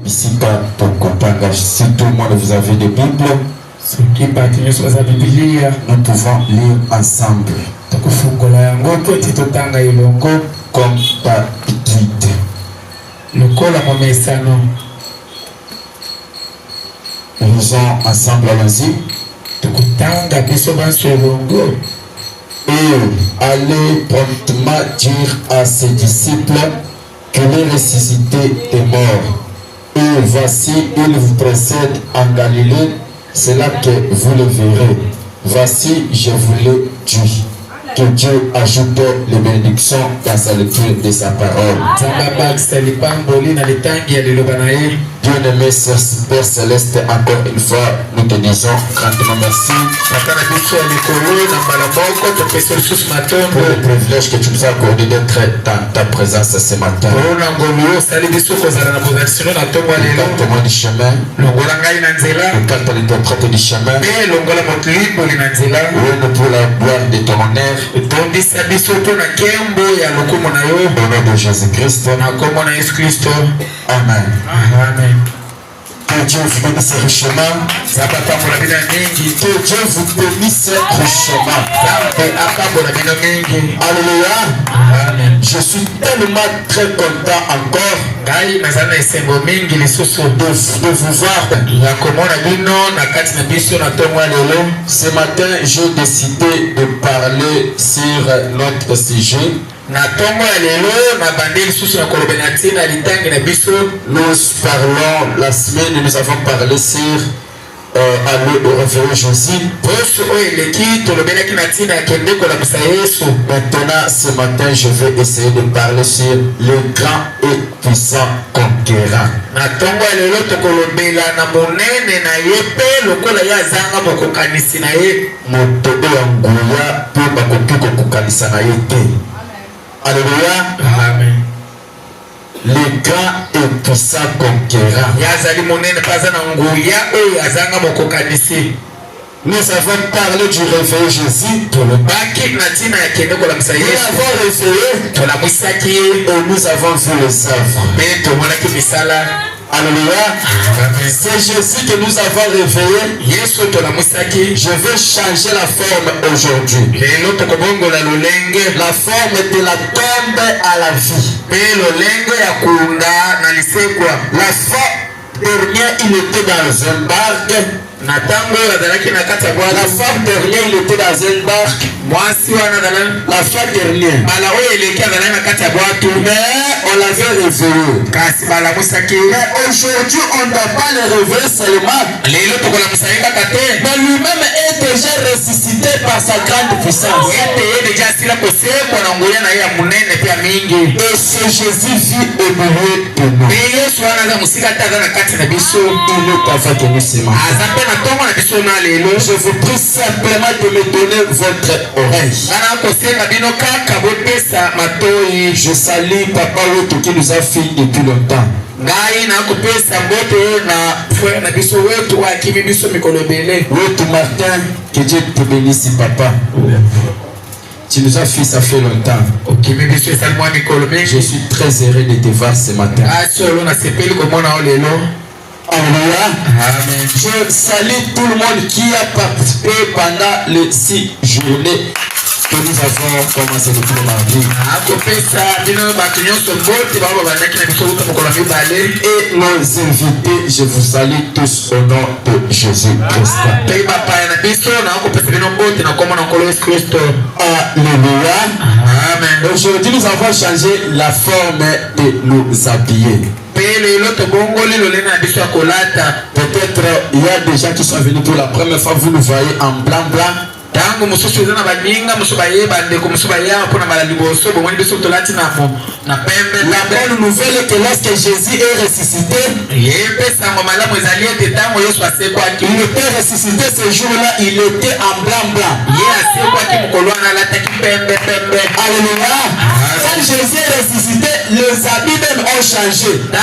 Ici, pour Kotanga, si tout le monde vous avez des Bibles, nous pouvons lire ensemble. Comme d'habitude. Lisons ensemble, allons-y. Et allez promptement dire à ses disciples qu'il est ressuscité des morts. Et voici, il vous précède en Galilée, c'est là que vous le verrez. Voici, je vous l'ai dit. Que Dieu ajoute les bénédictions dans sa lecture de sa parole. Bien-aimé Père Céleste, encore une fois, nous te disons grandement merci pour le privilège que tu nous as accordé d'être dans ta présence ce matin. Le témoin du chemin, le l'interprète du chemin, pour la gloire de ton honneur, au nom de Jésus-Christ. Amen. Amen. Que Dieu vous bénisse richement. Que Dieu vous bénisse richement. Alléluia. Je suis tellement très content encore de vous voir. Ce matin, j'ai décidé de parler sur notre sujet. Nous parlons la semaine, nous avons parlé sur aller au réveil Jésus. Maintenant, ce matin, je vais essayer de parler sur le grand et puissant conquérant. Alléluia. Amen. Le grand et puissant conquérant. Nous avons parlé du réveil Jésus. Nous l'avons réveillé et nous avons vu les œuvres. Alléluia. C'est Jésus que nous avons réveillé. Je vais changer la forme aujourd'hui. La forme de la tombe à la vie. La fois dernière, il était dans un barque. La fois dernière, il était dans un barque. La fois dernière. Mais on l'avait réveillé. Mais aujourd'hui, on ne doit pas le réveiller seulement. Mais lui-même est déjà ressuscité par sa grande puissance. Et ce Jésus vit au milieu de nous. Il est avec nous ce matin. Je vous prie simplement de me donner votre oreille. Je salue Papa Wetu qui nous a fait depuis longtemps. Wetu Martin, que Dieu te bénisse, Papa. Tu nous as fait, ça fait longtemps. Je suis très heureux de te voir ce matin. Alléluia. Amen. Je salue tout le monde qui a participé pendant les 6 journées que nous avons commencé depuis le mardi. Et nos invités, je vous salue tous au nom de Jésus-Christ. Alléluia. Amen. Aujourd'hui, nous avons changé la forme de nous habiller. Peut-être il y a des gens qui sont venus pour la première fois, vous nous voyez en blanc. La bonne nouvelle est que lorsque Jésus est ressuscité, il était ressuscité ce jour-là, il était en blanc. Alléluia. Ça quand Jésus est ressuscité, les habits même ont changé. Nous,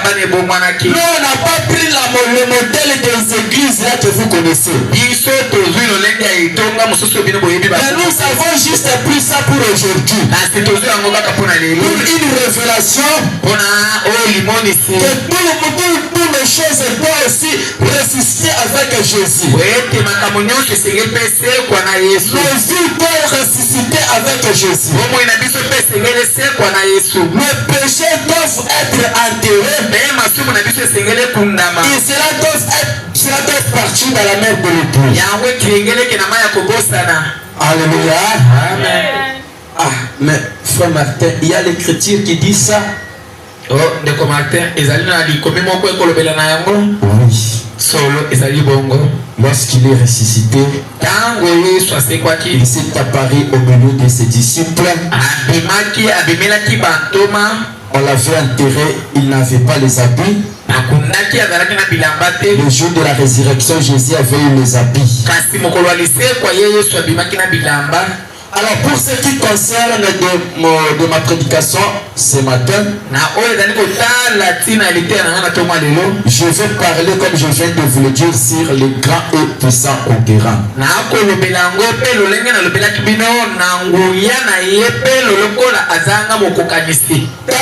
on n'a pas pris le modèle des églises là que vous connaissez. Mais nous avons juste pris ça pour aujourd'hui. Pour une révélation que toutes les choses doivent aussi ressusciter avec Jésus. Nos vies doivent ressusciter avec Jésus. Nos péchés doivent être enterrés. Et cela doit partir dans la mer de l'épouse. Alléluia. Amen. Ah, mais frère Martin, il y a l'écriture qui dit ça. Oh, Ndeko Martin, ezali na likomi moko ekolobela na yango. Oui. Solo ezali bongo. Lorsqu'il est ressuscité, Tango Yesu asekwaki, il s'est apparu au milieu de ses disciples. abimelaki bantoma. On l'avait enterré, il n'avait pas les habits. Akunaki azalaki na bilamba te. Le jour de la résurrection, Jésus avait eu les habits. Kasi mokolo alisekwa ye Yesu abimaki na bilamba. Alors pour ce qui concerne de ma prédication ce matin, je vais parler comme je viens de vous le dire sur les grands et puissants conquérants. Dans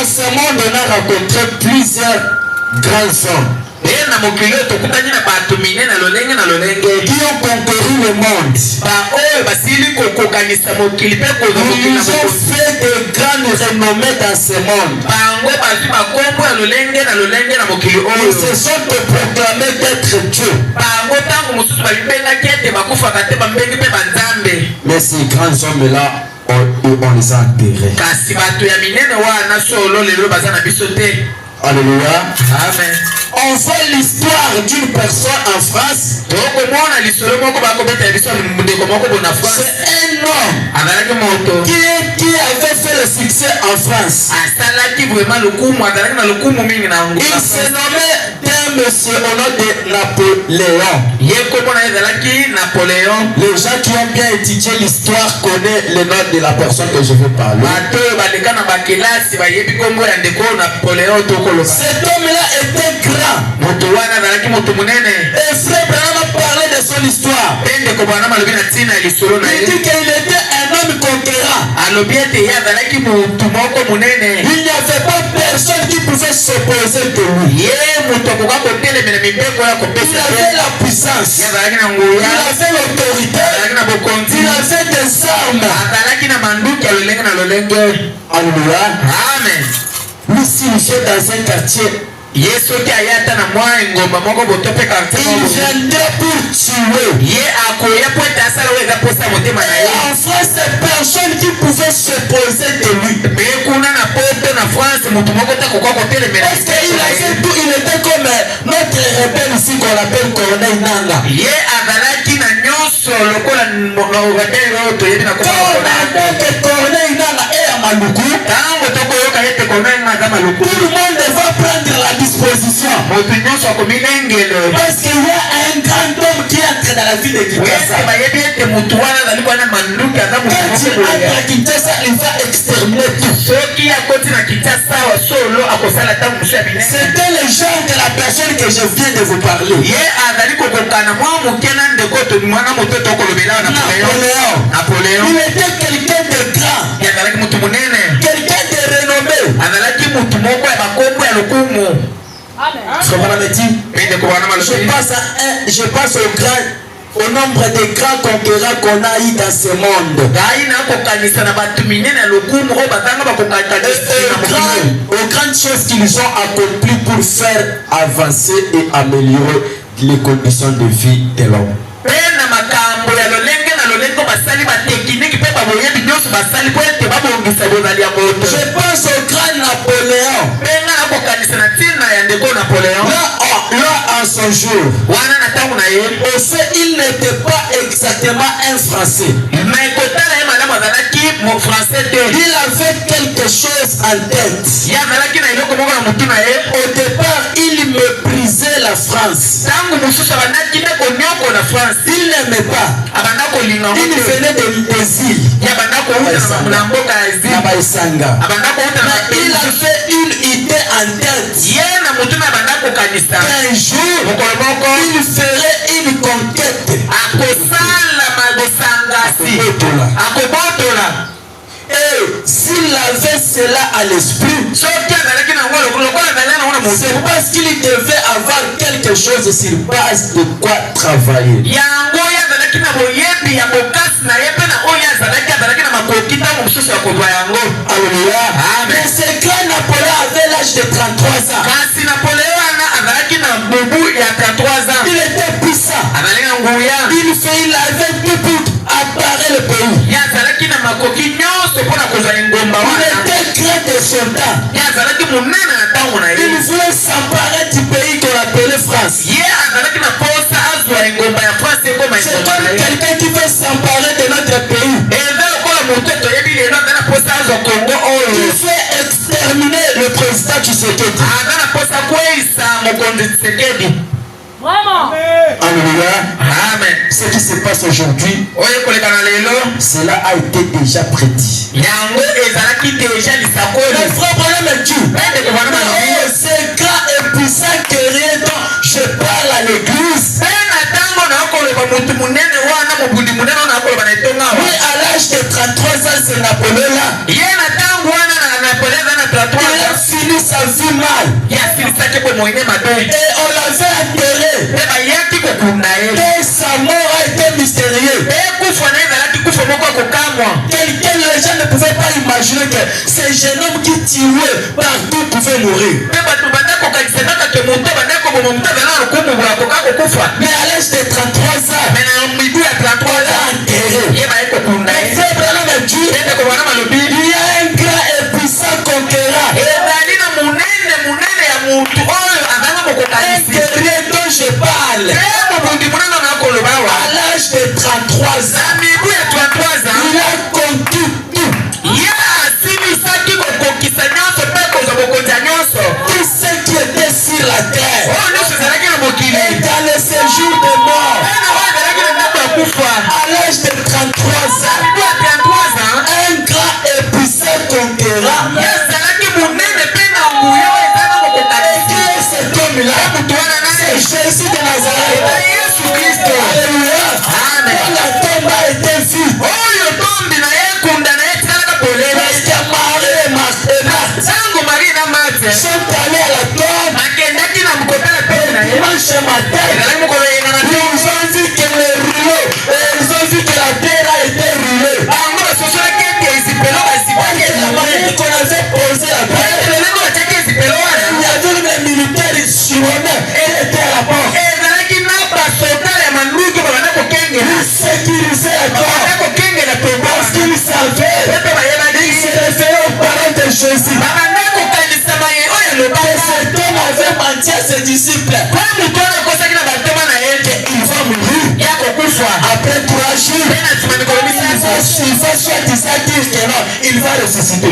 ce monde, on a rencontré plusieurs grands hommes qui ont conquéri le monde. Ils ont fait de grandes renommées dans ce monde. Ils se sont proclamés d'être Dieu. Mais ces grands hommes-là, on les a enterrés. Alléluia. Amen. On voit l'histoire d'une personne en France. C'est un homme qui avait fait le succès en France. Il se nommait d'un monsieur au nom de Napoléon. Les gens qui ont bien étudié l'histoire connaissent le nom de la personne que je veux parler. Cet homme-là était grand. Et frère Branham a parlé de son histoire. Il dit qu'il était un homme conquérant. Il n'y avait pas personne qui pouvait s'opposer de lui. Il avait la puissance. Il avait l'autorité. Il avait des armes. Alléluia. Amen. Lui signifiait dans un quartier. Il viendrait pour tuer. Et en France, c'est personne qui pouvait s'opposer de lui. Parce qu'il était comme notre rebelle ici qu'on appelle Colonel Nanga. Quand on appelle que Colonel Nanga est à Maluku, tout le monde va prendre la disposition. Parce qu'il y a un grand homme qui entre dans la vie de Kinshasa. Quand il entre à Kinshasa, il va exterminer tout. C'était le genre de la personne que je viens de vous parler. Napoléon. Il était quelqu'un de grand. Quelqu'un de renommé. Je passe au nombre de grands conquérants qu'on a eu dans ce monde. Aux grandes choses qu'ils ont accomplies pour faire avancer et améliorer les conditions de vie de l'homme. Je pense au grand Napoléon. Là, en son jour, il n'était pas exactement un Français. Il avait quelque chose en tête. Au départ, il méprisait la France. Il n'aimait pas. Il venait des îles. Mais il a fait une idée en tête. Un jour, il ferait une conquête. Et s'il avait cela à l'esprit, c'est parce qu'il devait avoir quelque chose sur base de quoi travailler. Alléluia. Mais ce grand Napoléon avait l'âge de 33 ans. Il était puissant. Il avait tout pour apparer le pays. Il était grand de soldat. Il voulait s'emparer du pays qu'on appelait France. C'est comme quelqu'un qui veut s'emparer de notre pays. Il fait exterminer le président Tshisekedi. Vraiment. Alléluia. Amen. Ce qui se passe aujourd'hui, cela a été déjà prédit. Le vrai problème est Dieu. C'est grand et puissant que rien dont je parle à l'église. Oui, à l'âge de 33 ans, c'est Napoléon. Il a fini sa vie mal. Et on l'avait enterré. Et sa mort a été mystérieuse. Les gens ne pouvaient pas imaginer que ces jeunes hommes qui tuaient partout pouvaient mourir. Mais à l'âge de 33 ans, on l'a enterré. Il y a un grand et puissant conquérant. Un guerrier dont je parle. À l'âge de 33 ans, il a conquis tout. Tout ce qui était sur la terre. Et dans le séjour de mort, à l'âge de 33 ans, un grand et puissant conquérant. Cet homme-là, c'est Jésus de Nazareth. Alléluia. La tombe a été vide. Parce que Marie et Marthe sont allés à la tombe. Dimanche matin, ils ont vu que le rouleau, ils ont vu que la terre a été roulée. La manière qu'on avait posé la terre, il y avait les militaires chinois qui étaient à la porte. Ils sécurisaient la porte parce qu'ils savaient, ils se référaient aux parents de Jésus. Et cet homme avait menti à ses disciples. Il va mourir. Après 3 jours, il va soi-disant dire que non, il va ressusciter.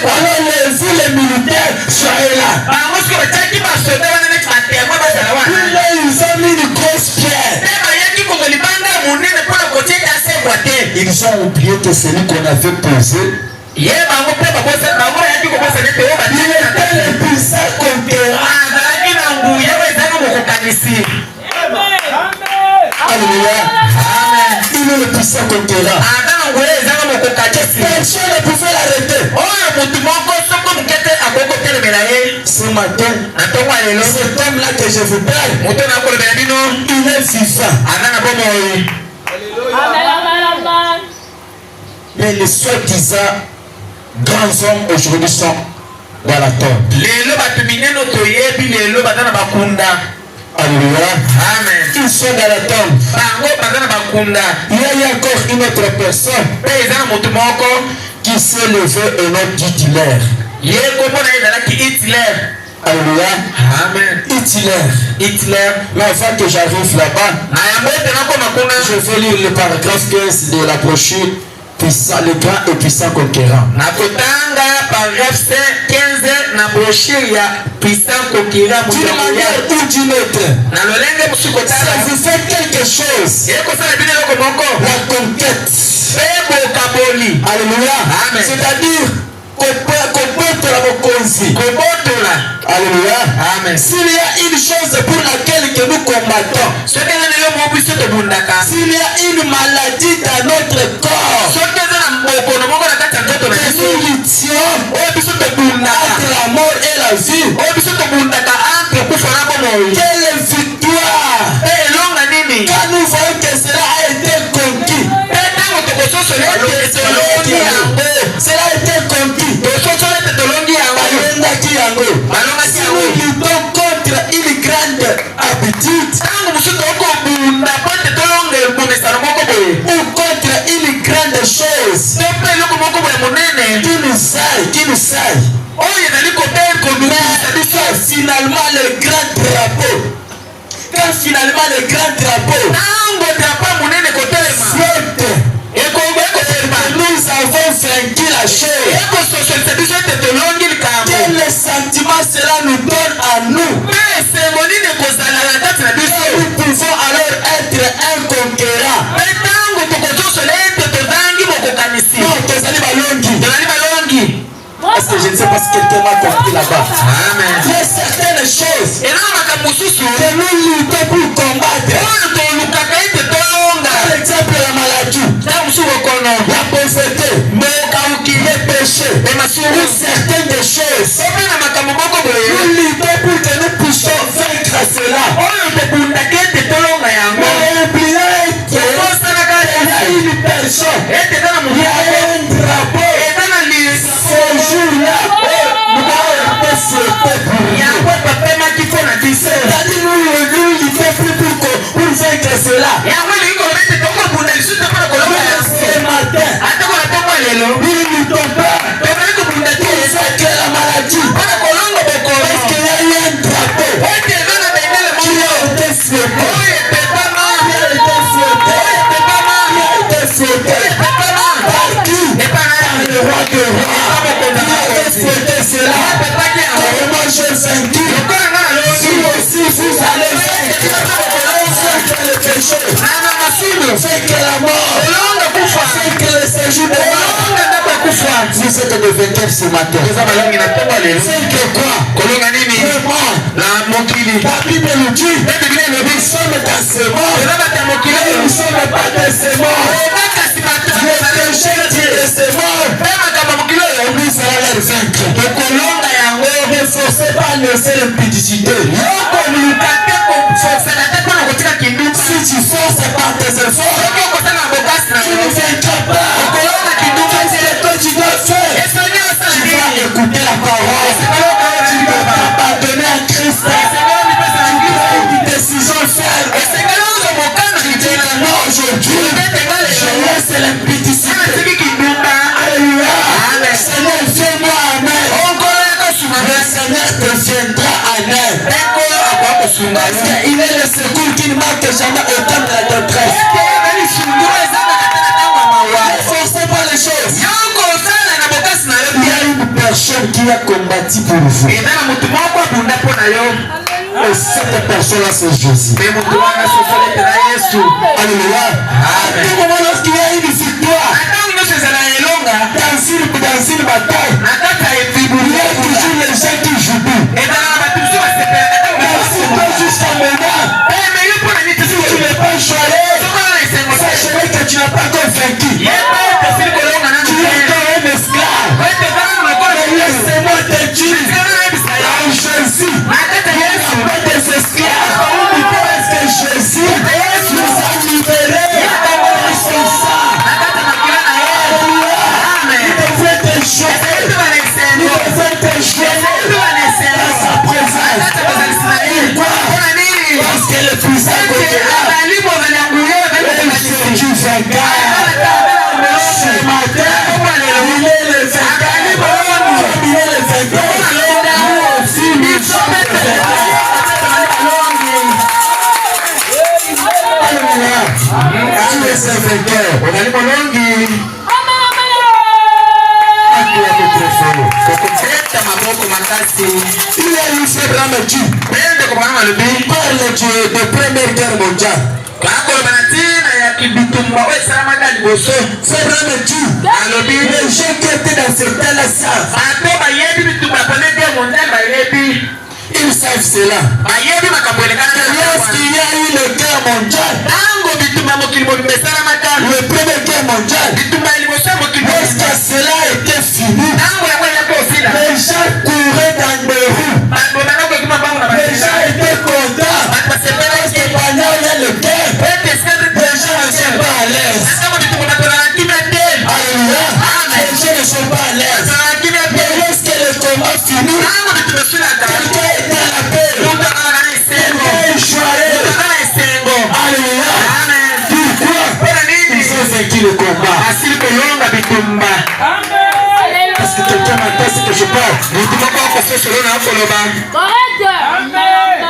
Alors vous les militaires, soyez là. Ils ont mis une grosse pierre. Ils ont oublié que celui qu'on avait posé, il était le puissant conquérant. Alléluia. Il est le puissant conquérant. Personne ne pouvait l'arrêter. Ce matin, cet homme-là que je vous parle, il est vivant. Mais les soi-disant grands hommes aujourd'hui sont dans la tombe. Alléluia. Amen. Ils sont dans la tombe. Il y a encore une autre personne qui s'est levée et non dit Alléluia. Amen. Hitler. Mais avant que j'arrive là-bas, je vais lire le paragraphe 15 de la brochure puissant, le grand et puissant conquérant. nakotanga paragraphe 15 na brochure ya puissant conquérant. D'une manière ou d'une autre, na lolenge ça musukotala vous fait quelque chose. ekosala bino eloko moko La conquête. pe bokaboli. Alléluia. Amen. C'est-à-dire, kobotola bokonzi. kobotola. Alléluia. Amen. S'il y a une chose pour laquelle que nous combattons, soki eza na yo mo biso tobundaka, s'il y a une maladie dans notre corps, soki eza na bokono moko na kati ya nzoto na que biso nous luttions oyo biso tobundaka, entre la mort et la vie, oyo biso tobundaka entre kufa na bomoi, quelle victoire! pe elonga nini Quand nous voyons que cela a été conquis, pe ntango tokososola ete tolongi yango, cela a été conquis. tososola ete tolongi yango, Balongaki yango. balongaki Si yango. nous luttons contre une grande habitude ntango mosusu tokobunda po ete tolonga ebumesano moko boye ou contre une grande chose to mpe eloko moko boye monene qui nous saille, oyo ezali kobebisa biso. finalement le grand drapeau, quand finalement le grand drapeau ntango drapo monene kotelema flotte, ekotelema nous avons vaincu la chose, ekososolisa biso ete tolongi likambo, quel sentiment cela nous donne à nous? mpe esengo nini ekozala na kati na biso, Nous pouvons alors être un conquérant. mpe ntango tokososola ete tozangi bokokanisi, Non, tozali balongi. tozali balongi. Parce que je ne sais pas si quelqu'un m'a compris là-bas. Amen. Il y a certaines choses elanga makambo mosusu que nous luttons pour combattre. oyo tolukaka ete tolonga, Par exemple, la maladie, ntango mosusu bokono, la pauvreté, le péché, ou certaines des choses. ope na makambo moko boye Nous luttons pour que nous puissions vaincre cela. oyo tobundaka ete tolonga yango, Mais oubliez qu'il tokosanaka y a une personne, ete eza na il y a moto un drapeau. eza na Ce jour-là, nous avons été souhaités pour nous. yango epapemaki mpo na biso, C'est-à-dire, nous luttons plus pour vaincre cela. yango elingi koloba ete tokobunda lisusu te mpona kolonga Mais yango, ce matin, ata kola tongo lelo nous ne luttons pas tozali kobunda te pour vaincre la maladie. mpona kolonga bokono, Parce qu'il y a eu un drapeau ete eza na bendele qui moko a été souhaité. oyo epepama, Qui a été souhaité. oyo epepama, Qui a été souhaité. epepama Par qui? epana Par le roi de rois. Qui a été souhaité cela. epepaki yango Et moi je vaincu. lokola nga na Si longi aussi vous allez vaincre le péché, nana masumu vaincre la mort, olonga kufa, vaincre le séjour de mort. olonga ndako ya kufa. Vous êtes des vainqueurs ce matin. eza balongi na ntongo lelo Vaincre quoi? kolonga nini Le mort. na mokili, La Bible nous dit, mpe biblia elobi nous sommes dans ce monde. eza bato ya mokili Mais oyo nous ne sommes pas dans ce monde. eza kasi bato Le péché de ce monde, mpe makambo ya mokili oyo nous allons les vaincre. tokolonga yango, Ne forcez pas à laisser l'impudicité. yokoluka te kofosana te mpona kotika kinduka, Si tu forces par tes efforts, soki okosala na bokasi na tu yo ne vaincras pas. okolonga kinduka Qu'est-ce te, que tu dois faire? esoni osala Tu vas nini, écouter la parole. Tu dois t'abandonner à Christ. Tu dois une décision ferme. esengeli ozwa mokano Tu dis libela non aujourd'hui. Je laisse l'impudicité. atiki kinduka. Alléluia. Amen. Seigneur, fais-moi amen. onkolo ekosunga Le Seigneur te viendra en aide. ekolo akoya kosunga Parce yo, qu'il est le secours qui ne manque jamais au temps de la détresse. ete ezali sundura ezangaka te na ntango ya mawa, Ne forcez pas les choses. yokosala na bokasi na yo Il y te, a une personne qui a combattu pour vous. eza na motu moko abunda mpo na yo, Et cette personne-là, c'est Jésus. mpe motu wana sosola ete na yesu. Alléluia. À tout moment, lorsqu'il y a une victoire Na ntango nyonso ezala na elonga dans une bataille, na kati ya il y a ebibuli, toujours les gens qui jouent. ezala na bato mosusu basepelaka ntango Mais si toi, mosusu jusqu'à maintenant, me yo mpo na nini si tu n'es pas choyé, sokola na esengo te sachez que tu n'as pas encore vaincu. ye mpe tosili kolonga nanu Tu es te, encore un esclave. ete eza nanu lokola Mais laissez-moi te dire, ezala na yebisa yo en Jésus, na kati ya yesu pas des esclaves. Parce que Jésus nous a libérés par son sang. na kati ya makila na ye. Alléluia. Amen. Il devrait te Ezali choquer. mpe bana esengo Il y a eu ce drame qui parle de Première Guerre mondiale. Ce drame qui les gens qui étaient dans ce temps-là savent. Ils savent cela. Lorsqu'il y a eu la guerre mondiale, le Première Guerre mondiale, lorsque cela était fini, les gens couraient dans les rues. Les gens étaient contents. Parce que pendant la guerre, les gens ne sont pas à l'aise. Alléluia. Les gens ne sont pas à l'aise. Mais lorsque le combat finit, quelqu'un est à la paix. Quelqu'un est joyeux. Alléluia. Pourquoi? Ils ont vaincu le combat. Parce que quelqu'un m'entend ce que je parle.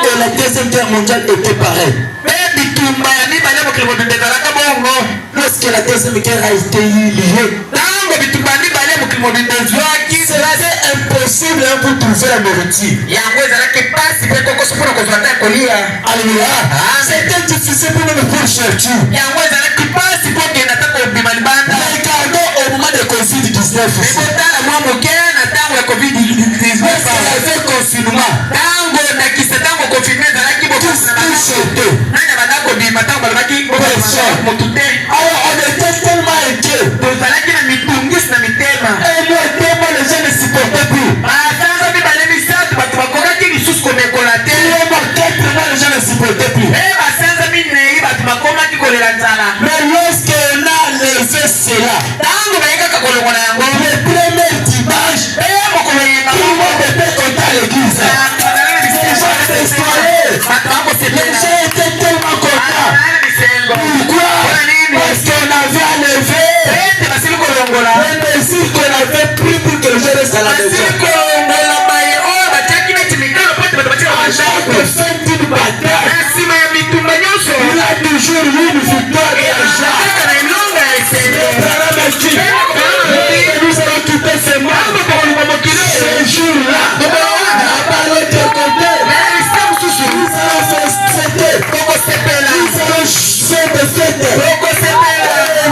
Et la deuxième guerre mondiale était pareille. Lorsque la deuxième guerre a été liée, c'était impossible pour trouver la nourriture. Alléluia. C'était difficile pour nous pour chercher. Regardons au moment de Covid-19. Avec confinement. Alors on était tellement inquiets. Et le thème, les gens ne supportaient plus. Les gens ne supportaient plus. Mais lorsqu'on a levé cela, le premier dimanche, tout le monde était content à l'église. Les gens étaient soirés. Les gens étaient tellement contents. Pourquoi? Parce qu'on avait enlevé le mesure qu'on avait pris pour que les gens restent à la maison. À chaque fin d'une bataille, il y a toujours une victoire et un char. Nous allons quitter ce monde. Ce jour-là, la parole est côté. Nous allons fêter. Nous allons faire des fêtes. Et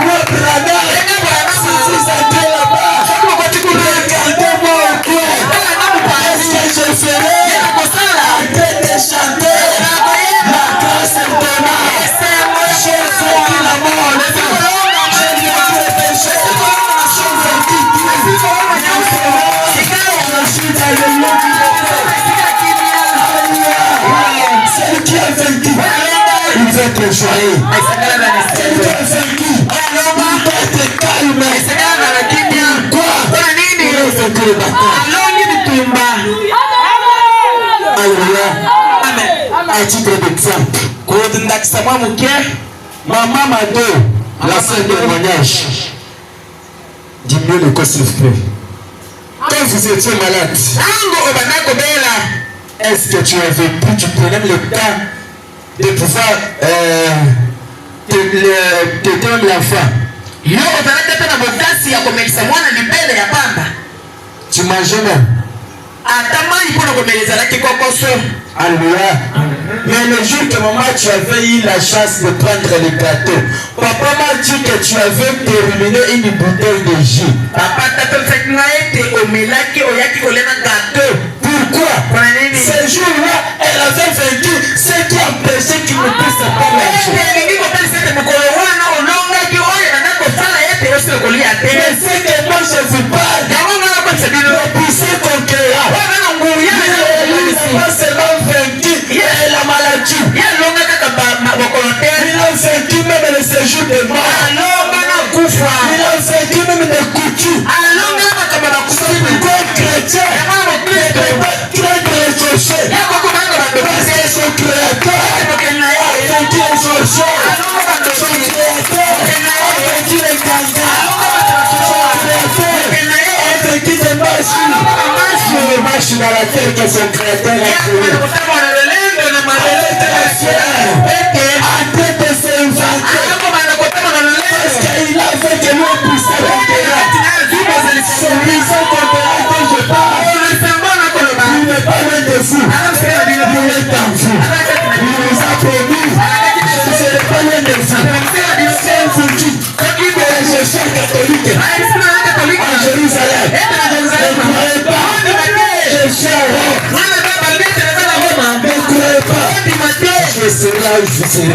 moi, Brada, si vous entrez là-bas, regardez-moi au coin. Est-ce que je ferai arrêter de chanter la grâce étonnante? Je fais la mort. Celui qui a vaincu, il veut être joyeux. Celui qui a vaincu, il doit être calme. Pourquoi? Il a vaincu le bataille. Alléluia. À titre d'exemple, Maman Mado, la scène de témoignage. Dis-moi le corps s'il vous plaît. Quand vous étiez malade, est-ce que tu avais pris, tu prenais le temps de pouvoir t'aider l'enfant? Tu mangeais même. Alléluia. Mais le jour que maman tu avais eu la chance de prendre le gâteau, papa m'a dit que tu avais terminé une bouteille de jus. Pourquoi? Ce jour-là, elle avait vaincu ce qui empêchait qu'il ne puisse pas manger. Mais ce que moi je vous parle, le puissant conquérant, il n'a pas seulement vaincu la maladie, il a vaincu même le séjour de mort, il a vaincu même les coutumes. C'est pourquoi chrétien ne peut pas craindre les sorciers, parce que son créateur a vaincu les sorciers, son créateur a vaincu les candiats, son créateur a vaincu les machines. Les machines dans la terre que son créateur a créé. En train de s'inventer. Parce qu'il a fait que nous puissions conquérir. C'est lui sans conquérir que je parle. y viser.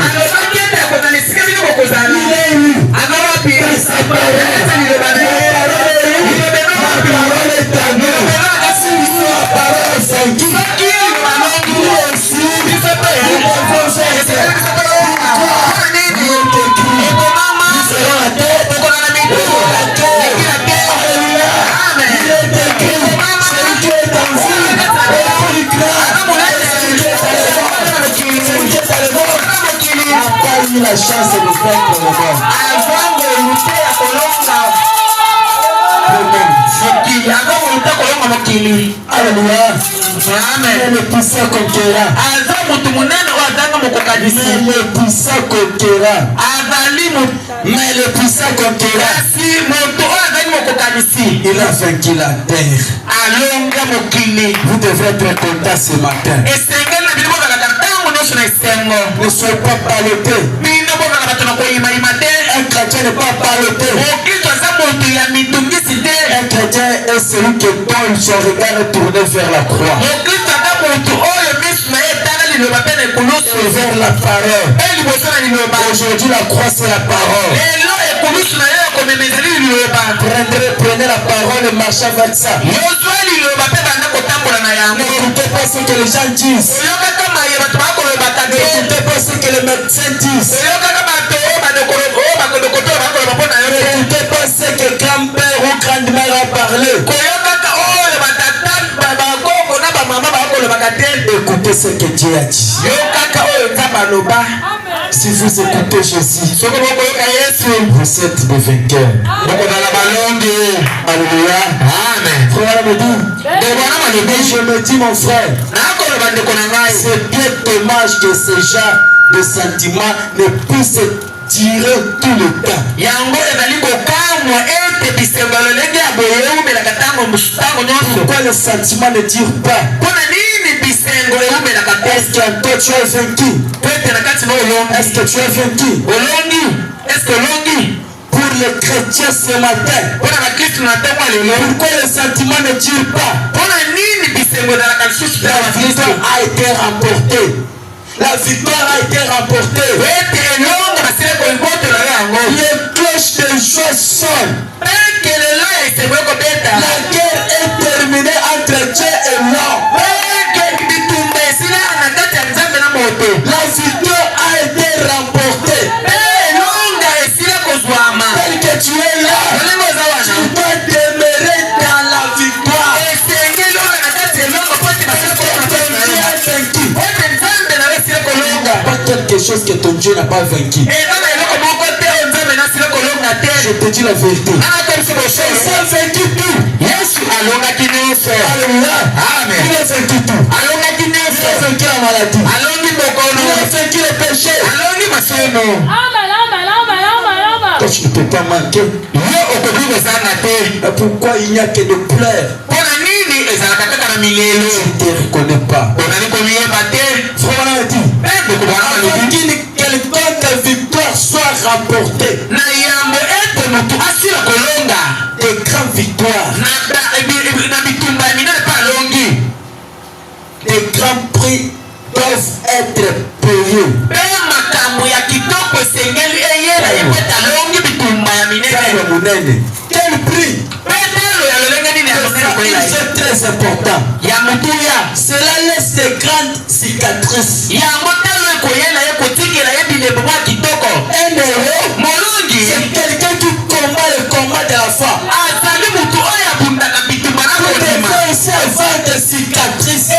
La chance de faire pour le monde. Alléluia. Amen. Le puissant conquérant. Mais le puissant conquérant. Mais le puissant conquérant. Il a vaincu la terre. Vous devrez être content ce matin. Ne soyez pas ballottés. Un chrétien n'est pas ballotté. Un chrétien est celui qui donne son regard tourné vers la croix. Vers la parole. Aujourd'hui la croix c'est la parole. Prenez la parole et marchez avec ça. N'écoutez pas ce que les gens disent. N'écoutez pas ce que les médecins disent. N'écoutez pas ce que grand-père ou grand-mère a parlé. Écoutez ce que Dieu a dit. Si vous écoutez Jésus, vous êtes des vainqueurs. Alléluia. Amen. Frère me dit, je me dis mon frère, c'est bien dommage que ce genre de sentiments ne puissent tirer tout le temps. Pourquoi le sentiment ne tire pas? Est-ce que toi tu es vaincu? Est-ce que tu es vaincu? Pour les chrétiens ce matin, pourquoi le sentiment ne tire pas? La victoire a été remportée. La victoire a été remportée. Les cloches de joie sonnent. La guerre est terminée entre Dieu et l'homme. La victoire a été remportée. Tel que tu es là, tu dois demeurer dans la victoire. Pas quelque chose que ton Dieu n'a pas vaincu. Je te dis la vérité. Il a vaincu tout. Alléluia. Amen. Il a vaincu tout. Il a vaincu la maladie. Il a vaincu le péché. Toi, tu ne peux pas manquer. Pourquoi il n'y a que de pleurs? Je ne te reconnais pas. Frère dit, afin qu'une quelconque victoire soit remportée, de grandes victoires, de grands prix doivent être payés. Quel prix? C'est très important. Cela laisse de grandes cicatrices. Un héros, c'est quelqu'un qui combat le combat de la foi. Vous devez aussi avoir des cicatrices.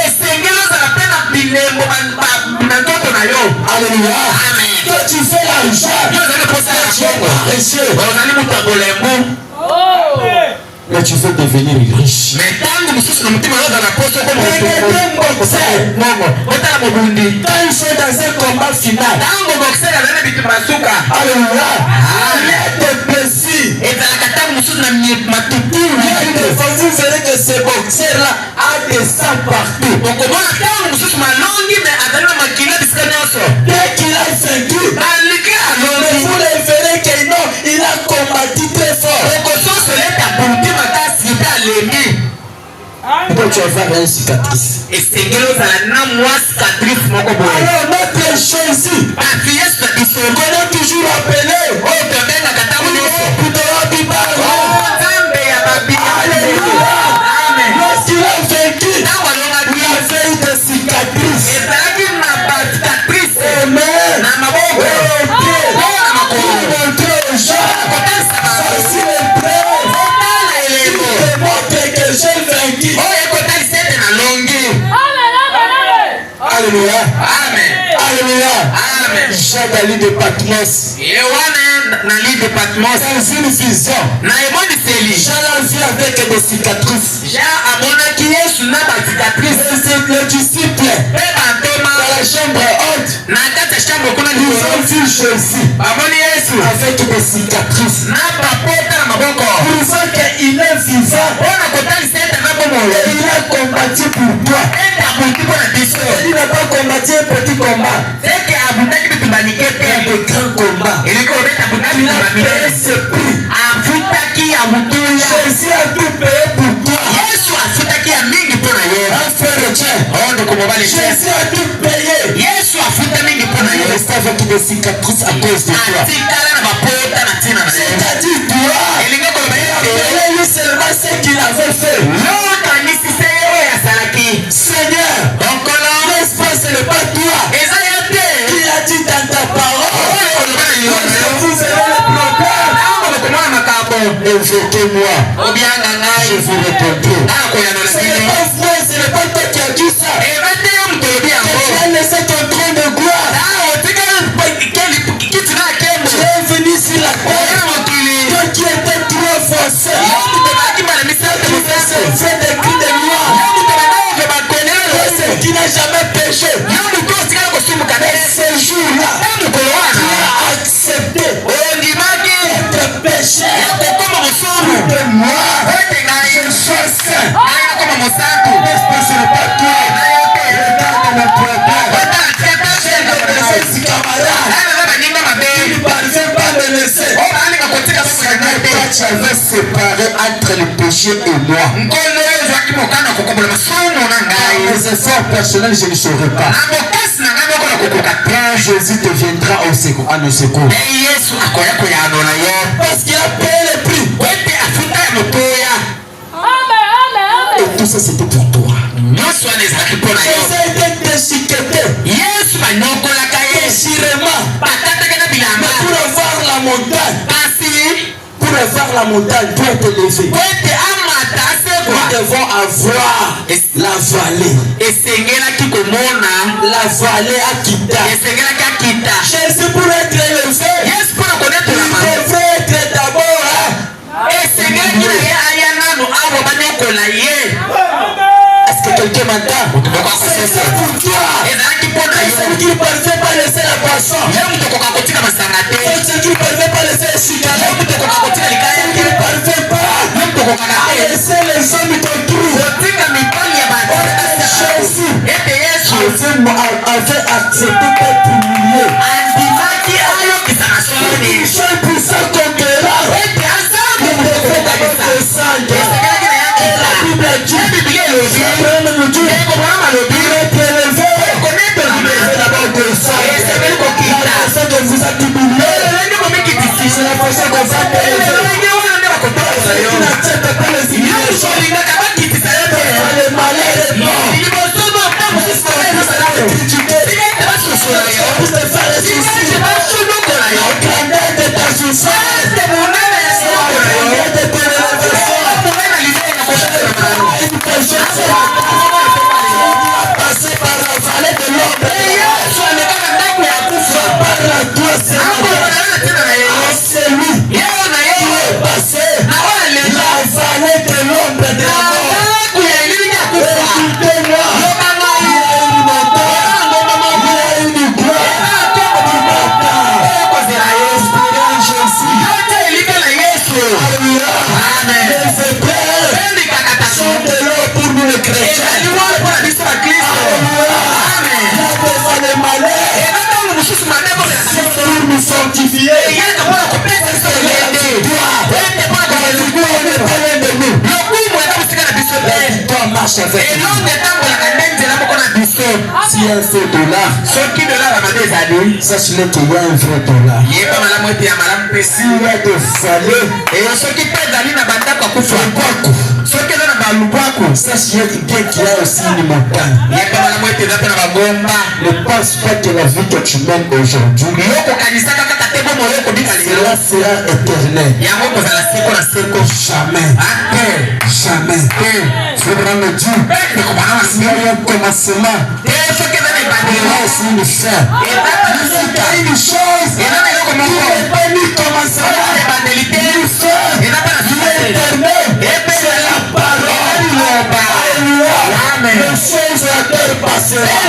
Alléluia. Toi tu fais l'argent. Tu es paresseux. Mais tu veux devenir riche. Quand ils sont dans un combat final, alléluia, il y a des blessures. Vous verrez que ce boxeur-là a des sangs partout. Dès qu'il a vaincu, vous le verrez que non, il a combattu très fort. Pourquoi tu as avoir une cicatrice. esengeli ozala na mwa cicatrice moko boye. Alors notre Jésus, kasi yesu na biso qu'on a toujours appelé, oyo tobengaka ntango nyonso nzambe ya babila. Amen. Lorsqu'il a vaincu, ntango alongaki il avait eu des cicatrices. ezalaki na bacicatrice Amen. na maboko na makolo Montrer aux gens, kotalisa ça bango c'est le preuve. otala eleko Démontre que j'ai vaincu. oyo ekotalisa ete nalongi. Alléluia. Amen. Alléluia. Amen. Jean Dali de Patmos. ye wana na lile de Patmos Dans une vision, na emoniseli Jean l'a vu avec des cicatrices. ja amonaki yesu na bacicatrice Les disciples, mpe bantoma dans la chambre haute, na kati ya chambre kuna ils likolo ont vu Jésus bamoni yesu avec des cicatrices. na bapota na maboko Pour qu'il est vivant, mpona kotalisa ete aza bomoi et il a combattu pour toi. ete abuti mpona biso Il n'a pas combattu un petit combat, ete abutaki bitu banike te mais de grands combats. elingi obeta abutaki Il bitu a payé baminene ce prix. afutaki ya butuya Jésus a tout payé pour toi. yesu afutaki ya mingi mpona yo Un frère tien, oyo ndeko mobali te Jésus a tout payé. yesu afuta mingi mpona Il yo reste avec des cicatrices à cause de toi. atikala na bapota na ntina na yo C'est-à-dire toi, elingi koloba ete payez-lui seulement ce qu'il avait fait. yo okanisisa ye oyo asalaki Seigneur, onkolo n'est-ce pas, ce n'est pas toi eza yo te qui a dit dans ta parole. oyo koloba na yo Vous verrez le problème. ntango bokomona makambo Invoquez-moi. obyanga ngai Je vous répondrai. nakoyanola Ce n'est bino pas vrai, ce n'est pas toi qui as dit ça. eza te yo mutolobi yango Tu as laissé ton trône de gloire. otikali kiti na kembo Tu es venu sur la oyo terre. mokili Toi qui étais trop forcé. yo mutu bakima na misato Tu mosato t'es fait des cris de gloire. yo mutu banaove bakonelo Toi, celui qui n'a jamais péché. yo mutu osikala kosumuka Mais te ce jour-là, na mokolo tu wana as accepté ondimaki tes péchés. ya kokoma mosumu De moi, ete ngai je suis saint. ngai nakoma mosantu N'est-ce pas, ce n'est pas toi. na yo te Regarde mon problème. otala Je suis camarade. anaza baninga mabe Tu ne parviens pas à me laisser. o balinga kotika Seigneur, mokoyangai toi, te tu avais séparé entre le péché et moi. nkolo oyo ozwaki mokano kokombola masumu na ngai Mes efforts personnels, je ne saurais pas. na mokasi na ngai moko na kokoka te Quand Jésus te viendra au secours, à nos secours. e yesu akoya koyanola yo Parce qu'il a payé le prix. ete afuta ya motoya Et tout ça, c'était pour toi. nyonso wana ezalaki mpo na yo Jésus a été déchiqueté. yesu banyokolaka ye Déchirement. bakataka na bilamba Pour avoir la montagne. kasi Pour avoir la montagne, doit être élevé. po ete amata Nous asekwa devons avoir la vallée. esengelaki komona La vallée à Kita. esengelaki akita Jésus, pour être élevé, yesu mpo na il konetolama devrait être d'abord. esengelaki na ye aya nanu awa banyokola ye Est-ce que quelqu'un m'entend? C'est pour toi. ezalaki mpo na yo Celui qui ne parvient pas laisser la boisson. ye moto okoka kotika masanga te Celui qui ne parvient pas laisser les cigarettes. ye moto okoka kotika likaya Celui qui te ne parvient pas ye moto okokaka à te laisser les hommes t'entourent. kotika mibali ya Jésus ete yesu avait accepté d'être humilié. andimaki ayokisaka soni Seul puissant conquérant. ete aza Il devait d'abord motokokanisa descendre. esengelaki na Et la yakita Bible dit, ye biblia elobi Abraham nous dit, ekobona malobi il est élevé. konetolama Il devait d'abord descendre. esengeli La kokita personne que vous a humilié, elenge komikitisi c'est la personne qu'on va t'élever. elenge wana nde bakotokola yo Qui n'accepte pas les humiliations. nyonso olingaka bakitisa yo te Les malheurs et mort. liboso motambo Critiquer. ete basusola yo Pour te faire les soucis. ete basunokola yo La grandeur de ta souffrance. ete monene ya La sokola yo grandeur de ton élévation. monene lisei na kosokola Une personne qui a passé par la vallée de l'ombre. yesu alekaka ndako ya kufa Parle à toi, Seigneur. akokola yo na ntina na ye C'est lui yeyo na qui ye est passé na oyo aleka la vallée de l'ombre de na la mort. ndako ya elili ya kufa Écoutez-moi. yoka ngai Il y a une montagne marche avec lui. Si un faux dollar, sache-le qu'il y a un vrai dollar. S'il y a de valeur, sache-le qu'il y a aussi une montagne. Ne pense pas que la vie que tu mènes aujourd'hui, cela sera éternel. Jamais. Jamais. Faudra me dire, s'il y a un commencement, il y a aussi une fin. Il y a une chose qui n'est pas ni commencement, ni fin. L'éternel, c'est la parole. Les choses de la terre passeront.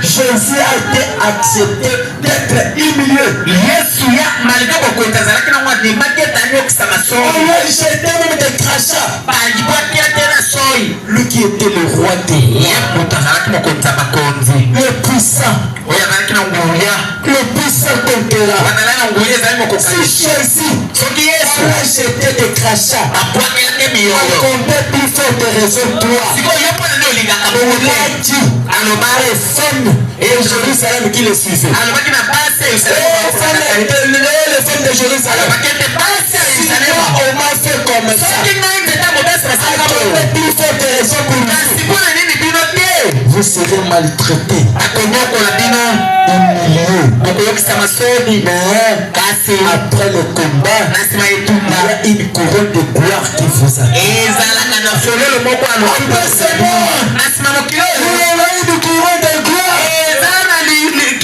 Jésus a été accepté d'être humilié. On lui a jeté même des crachats. Lui qui était le roi des rois, le puissant, le puissant conquérant. Si Jésus a jeté des crachats, à combien plus forte raison toi? On l'a dit à les femmes et Jérusalem qui le suivaient. Les femmes de Jérusalem, si on m'a fait comme ça, plus forte raison pour nous. Vous serez maltraités, humiliés. Après le combat, il y a une couronne de gloire qui vous attend. C'est bon. Il y a une couronne de gloire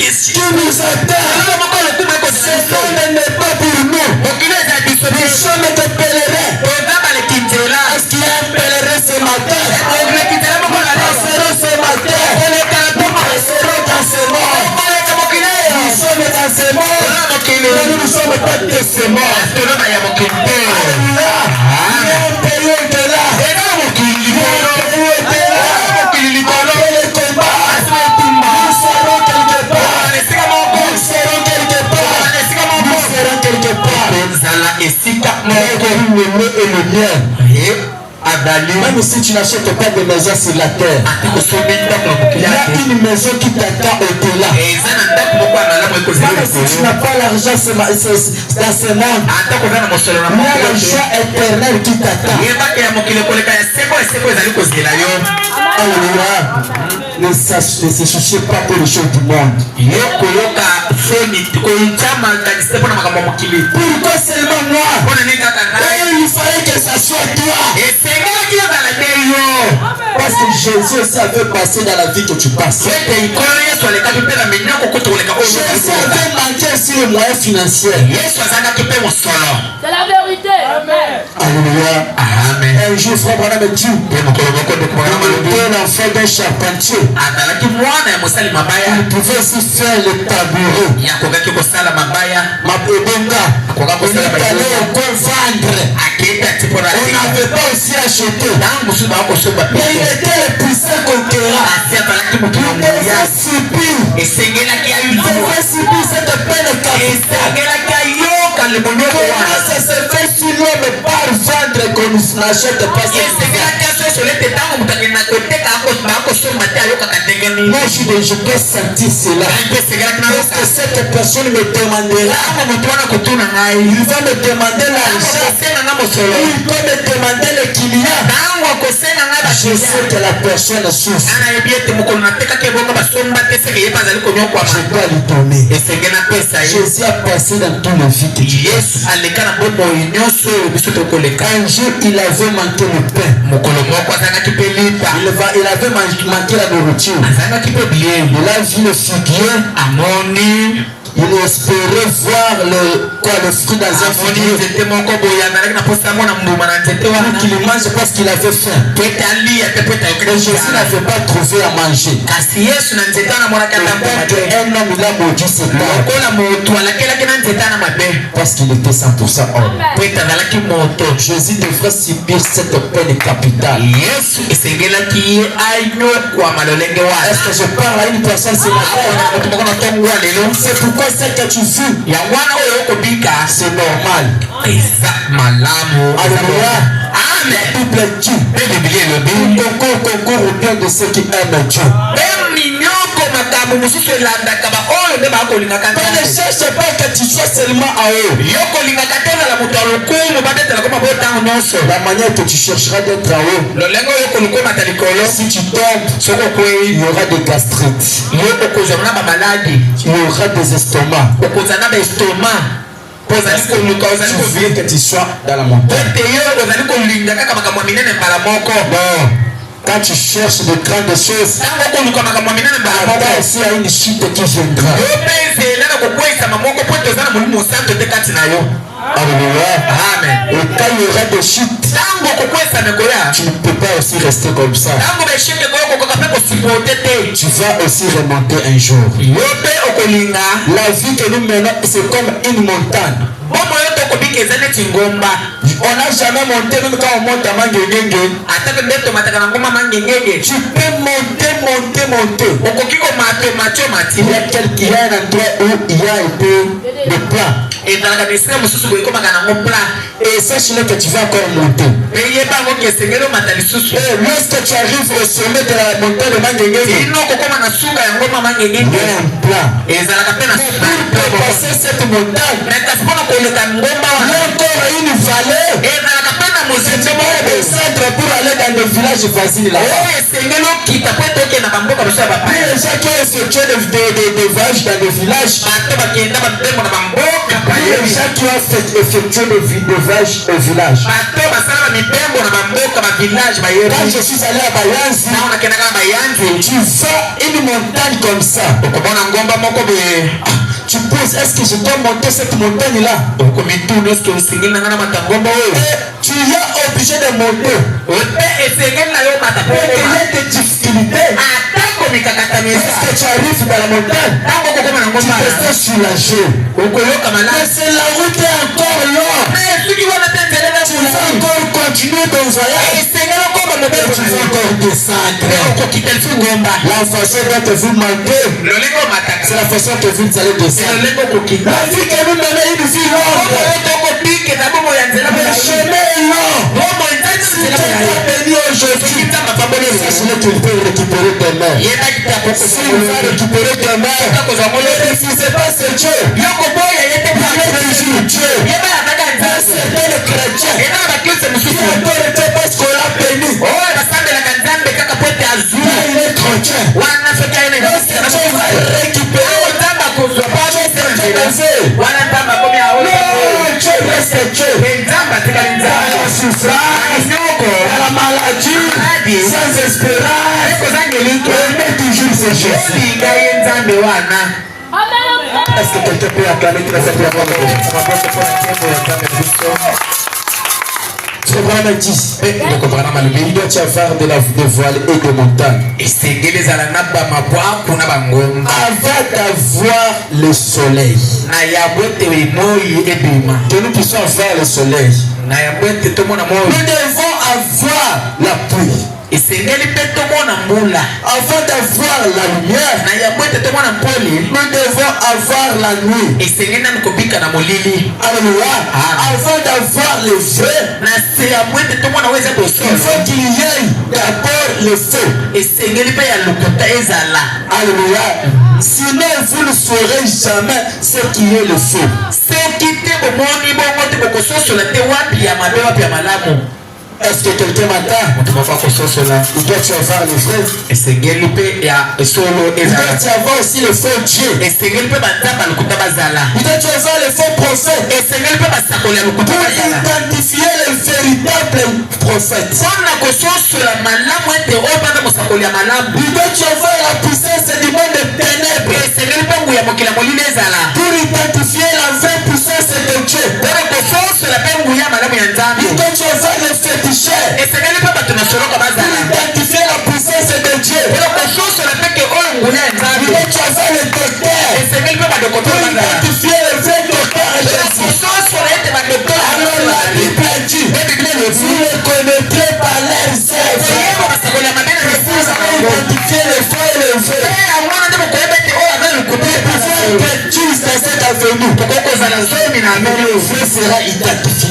qui nous attend. Ce monde n'est pas pour nous. Nous sommes des pèlerins. Est-ce qu'il y a un pèlerin ce matin? Passerons ce matin. Passerons dans ce monde. Nous sommes dans ce monde. Mais nous ne sommes pas de ce monde. Même si tu n'achètes pas de maison sur la terre, il y a une maison qui t'attend au-delà. Même si tu n'as pas l'argent dans ce monde, il y a l'argent éternel qui t'attend. Alléluia. Ne se souciez pas pour les choses du monde. Pourquoi seulement moi? Il fallait que ça soit toi. Parce que Jésus aussi avait passé dans la vie que tu passes. Jésus avait manqué sur les moyens financiers. C'est la vérité. Amen. Alléluia. Amen. Un jour, frère Branham me dit, l'enfant d'un charpentier, il pouvait aussi faire le tabouret. On est allé au coin vendre. On n'avait pas aussi acheté. Mais il était le puissant conquérant. Il devait subir cette peine capitale. Comment ça se fait si l'homme part vendre qu'on n'achète pas ça? Moi je peux sentir cela. Parce que cette personne me demandera, il va me demander l'argent, il peut me demander le client. Je sais que la personne souffre. Je dois lui donner. Jésus a passé dans tous les vies que tu passes. Un jour il avait manqué le pain. Il avait manqué la nourriture. Il a vu le figuier. Il espérait voir le fruit dans un figuier. Qu'il mange parce qu'il avait faim. Mais Jésus n'avait pas trouvé à manger. Un homme, il a maudit cet arbre. Parce qu'il était 100% homme. Jésus devrait subir cette peine capitale. Est-ce que je parle à une personne ce matin? C'est pourquoi ce que tu vis, c'est normal. Alléluia. La Bible dit, concours au bien de ceux qui aiment Dieu. Ne cherche pas que tu sois seulement à eux. La manière que tu chercheras d'être à eux, si tu tombes, il y aura des gastrites, il y aura des estomacs. Tu veux que tu sois dans la montagne. Non. Quand tu cherches de grandes choses, il y a une chute qui viendra. Alléluia. Amen. Et quand il y aura des chutes, tu ne peux pas aussi rester comme ça. Tu vas aussi remonter un jour. La vie que nous menons, c'est comme une montagne. On n'a jamais monté, même quand on monte à Mangengenge. Tu peux monter. Il y a un endroit où il y a un peu de plat. Et sache-le que tu vas encore monter. Lorsque tu arrives au sommet de la montagne de Mangengenge, il y a un plat. Pour passer cette montagne, il y a encore une vallée. Descendre pour aller dans le village facile là. Les gens qui ont effectué des voyages dans le village, les gens qui ont effectué des voyages au village. Quand je suis allé à Bayanzi, tu vois une montagne comme ça. Tu poses, est-ce que je dois monter cette montagne là? Tu es obligé de monter. Il y a des difficultés. Est-ce que tu arrives dans la montagne? Tu peux te soulager. Mais c'est la route est encore longue. Tu vas encore continuer ton voyage. Tu vas encore descendre. La façon dont vous montez, c'est la façon que vous allez descendre. La vie que nous menons est une vie longue. Le chemin est long. Si tu es béni aujourd'hui, sache-le qu'il peut récupérer tes mains. S'il va récupérer tes mains, ne refusez pas ce Dieu. Il est toujours Dieu. C'est le chrétien. Il adore Dieu parce qu'on l'a béni. Il est chrétien. Est-ce que Dieu va récupérer? Dieu reste Dieu. La souffrance, la maladie, sans espérance, mais toujours c'est Jésus. Est-ce que quelqu'un peut acclamer très simplement le il doit y avoir de la voile et de montagne. Avant d'avoir le soleil, que nous puissions avoir le soleil, nous devons avoir la pluie. Avant d'avoir la lumière, nous devons avoir la nuit. Alléluia. Avant d'avoir le feu, il faut qu'il y ait d'abord le feu. Alléluia. Sinon vous ne saurez jamais ce qui est le feu. Est-ce que quelqu'un m'attend? Il doit tu avoir le frère. Il doit tu avoir aussi le faux Dieu. Il doit tu avoir le faux prophète. Pour identifier le véritable prophète. Il doit tu avoir la puissance du monde des ténèbres. Pour identifier la vraie puissance de Dieu. Il doit tu avoir le féticheur. Pour identifier la puissance de Dieu. Il doit tu avoir le docteur. Pour identifier le vrai docteur Jésus. Alors la Bible dit, vous les connaîtrez par leurs œuvres. Vous allez identifier le vrai et le vrai. Que Dieu dans cette avenue. Mais le vrai sera identifié.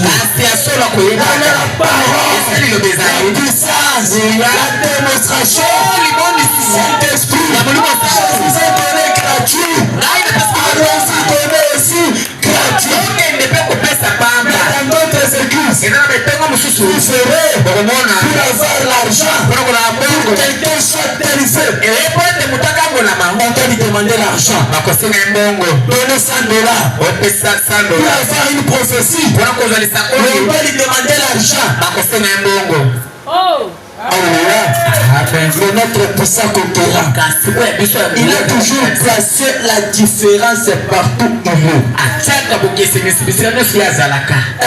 Dans la parole, la puissance, la démonstration, Saint-Esprit, je vous ai donné gratuit. Allons-y donner aussi gratuit. Dans d'autres églises, vous ferez pour avoir l'argent. Pour quelqu'un soit délivré. On doit lui demander l'argent. Donnez $100 pour avoir une prophétie. On doit lui demander l'argent. Mais notre puissant conquérant, il a toujours placé la différence partout où il est.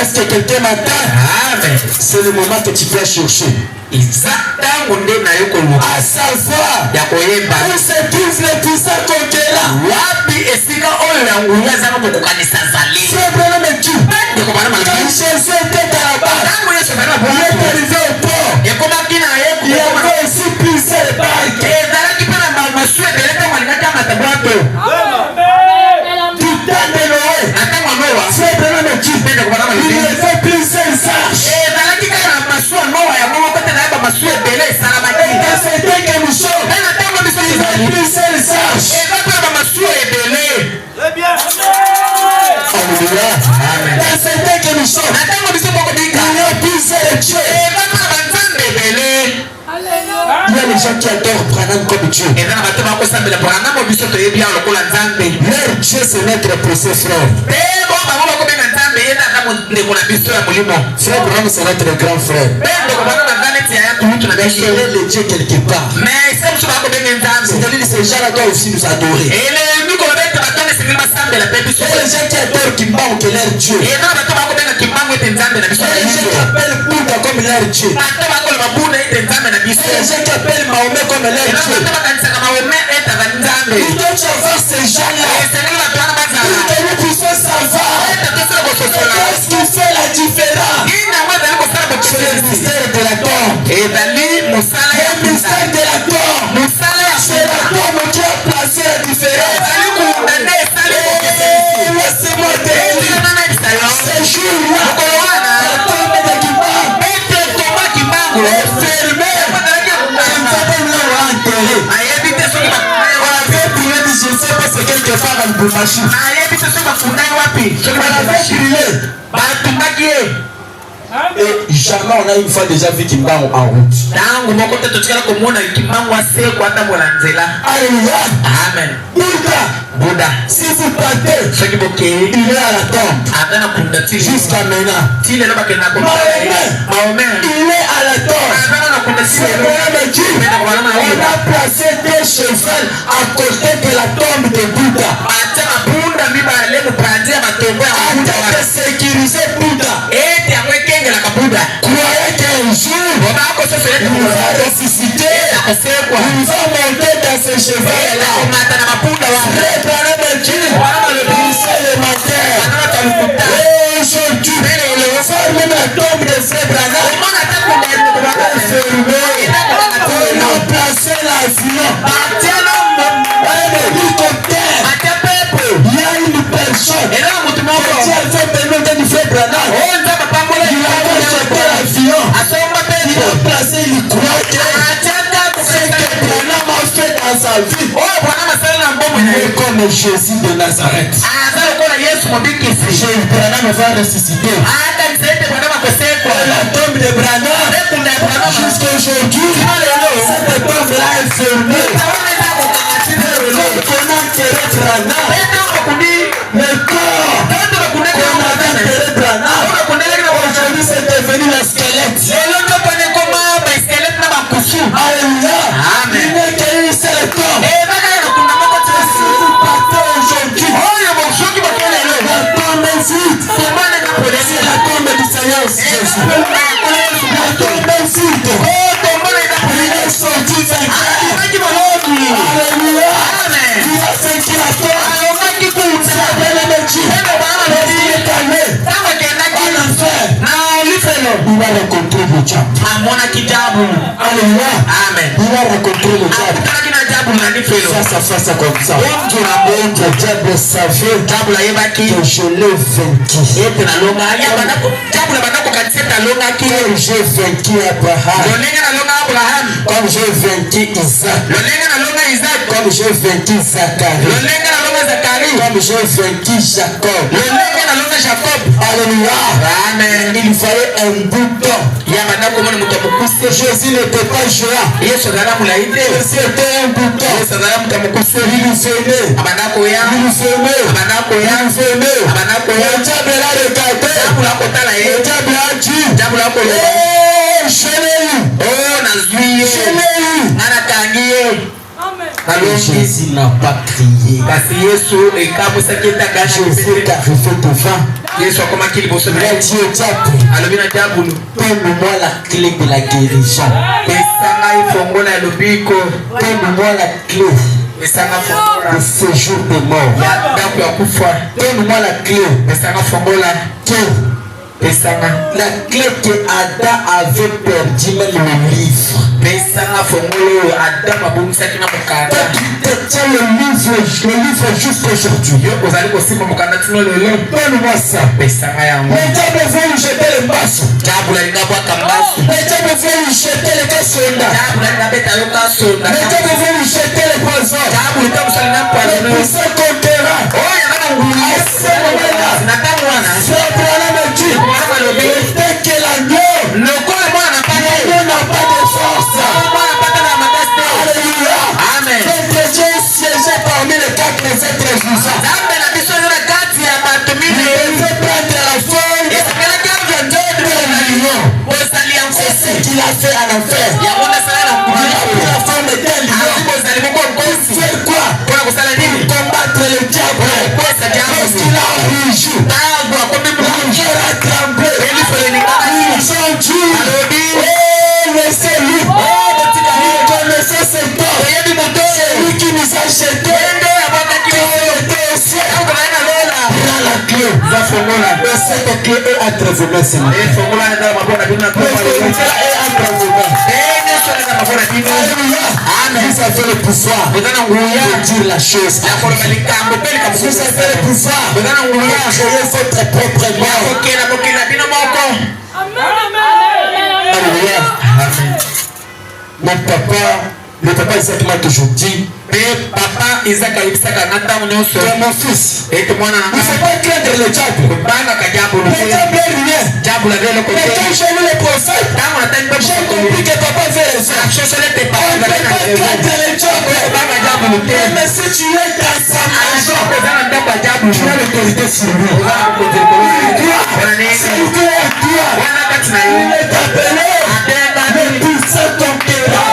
Est-ce que quelqu'un m'attend? C'est le moment que tu dois chercher. À savoir où se trouve le puissant conquérant. Quand Jésus était à la barre, il est arrivé au port. Il y avait aussi plusieurs barques. Du temps de Noé, il y avait plusieurs arches. Dans certains que nous sommes, il y a plusieurs arches. Dans certains que nous sommes, il y a plusieurs dieux. Il y a des gens qui adorent Branham comme Dieu. Leur Dieu c'est notre précieux frère. Frère Branham c'est notre grand frère. Il est le Dieu quelque part. C'est-à-dire ces gens-là doivent aussi nous adorer. Et les gens qui adorent Kimbangu que leur Dieu. Et les gens qui appellent Bouddha comme leur Dieu. Et les gens qui appellent Mahomet comme leur Dieu. Nous devons savoir ces gens-là. Nous devons savoir qu'est-ce qui fait la différence. C'est le mystère de la tombe. Le mystère de la tombe. C'est la tombe qui a placé la différence. Laissez-moi te dire, ce jour-là, la tombe de Kimbangu est fermée. Je ne sais pas c'est quelque part dans le Bumachi. On avait brûlé. Et jamais on a une fois déjà vu Kimbangu en route. Alléluia. Amen. Bouddha. Si vous partez, il est à la tombe. Jusqu'à maintenant. Mahomet, il est à la tombe. On a placé des chevaux à côté de la tombe de Bouddha. Afin de sécuriser Bouddha. Croyez qu'un jour, il va ressusciter. Il va monter dans ses chevaux-là. Aujourd'hui, même la tombe de Frère Branham on a placé l'avion. Il y a une personne qui a fait permettre du Frère Branham. Il a acheté l'avion. Il a placé, il croit que ce que Branham a fait dans sa vie. Il est comme Jésus de Nazareth. Branham va ressusciter. la tombe de Branham jusqu'à aujourd'hui, cette tombe-là est fermée. Qu'on a enterré Branham, le corps qu'on avait enterré Branham, aujourd'hui c'est devenu le squelette. Alléluia. Il n'est qu'un seul corps. C'est la tombe du Seigneur Jésus. La tombe est vide. Il est sorti vainqueur. Alléluia. Il a vaincu la tombe. C'est la belle Dieu. Lorsqu'il est allé en enfer, il va rencontrer le diable. Alléluia. Il va rencontrer le diable. Face à face comme ça. Le diable savait que je l'ai vaincu. Comme j'ai vaincu Abraham, comme j'ai vaincu Isaac, comme j'ai vaincu Zacharie, comme j'ai vaincu Jacob. Alléluia. Il fallait un bouton. Jésus n'était pas géant. Jésus était un bouton. Il nous aimait. Le diable l'a regardé. Le diable a dit, je l'ai eu. Alors Jésus n'a pas crié. Jésus est arrivé devant. Il a dit au diable, donne-moi la clé de la guérison. Donne-moi la clé du séjour des morts. Donne-moi la clé. La clé que Adam avait perdu, même le livre. Tiens le livre jusqu'aujourd'hui. Donne-moi ça. Le diable veut lui jeter le masque. Le diable veut lui jeter les cassondas. Le diable veut lui jeter les poisons. Le puissant conquérant. À ce moment-là, c'est pour la nature. Dès que l'agneau n'a pas de force. Alléluia. Notre Dieu siégeait parmi les quatre êtres vivants. Il devait prendre la forme d'un lion. C'est ce qu'il a fait en enfer. Il a pris la forme d'un lion. Pour faire quoi? Pour combattre le diable. Parce qu'il a rugi. L'enfer a tremblé. Ils ont dit, laissez-lui. Il connaissait ses torts. C'est lui qui nous a jetés. La clé, cette clé est entre vos mains ce matin. Vous avez le pouvoir de dire la chose. Vous avez le pouvoir de créer votre propre mort. Alléluia. Le papa Isaac m'a toujours dit, papa Isaac a dit que mon fils, il ne faut pas craindre le diable. Le diable est rien. Mais quand j'ai lu les prophètes, j'ai compris que papa avait raison. On ne peut pas craindre le diable. Mais si tu es dans sa maison, tu as l'autorité sur lui. C'est lui à toi. Il est appelé le puissant conquérant.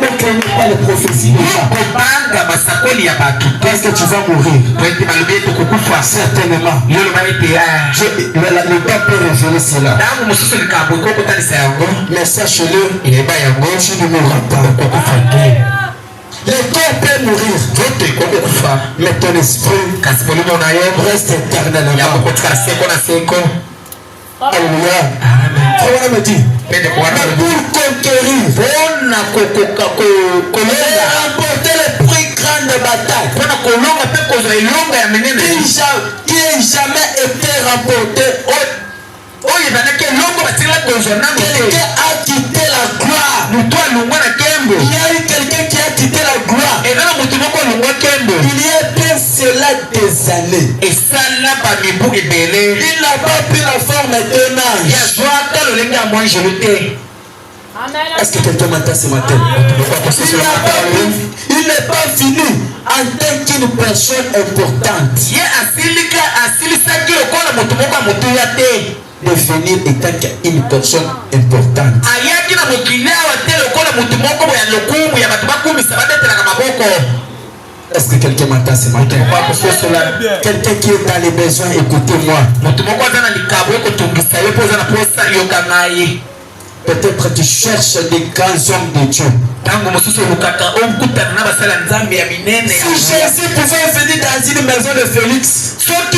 Ne craignez pas les prophéties des gens. Parce que tu vas mourir. Certainement. Le temps peut révéler cela. Mais sache-le, tu ne mourras pas. Le corps peut mourir, mais ton esprit reste éternellement. Alléluia. On me dit, mais pour conquérir, remporter le prix grand de bataille, qui n'a jamais été remporté. Quelqu'un a quitté la gloire. Il y a eu quelqu'un qui a quitté la gloire. Il y a bien cela des des années. Et ça là pas mibu ebele. Il n'a pas pris la forme d'un ange. Ya joie que le lenga moi je le tais. Est-ce que quelqu'un m'entend ce matin? Il n'est pas fini en tant qu'une personne importante. De venir étant qu'une personne importante. Est-ce que quelqu'un m'entend ce matin? Quelqu'un qui est dans les besoins, écoutez-moi. Peut-être tu cherches des grands hommes de Dieu. Si Jésus pouvait venir dans une maison de Félix, toi et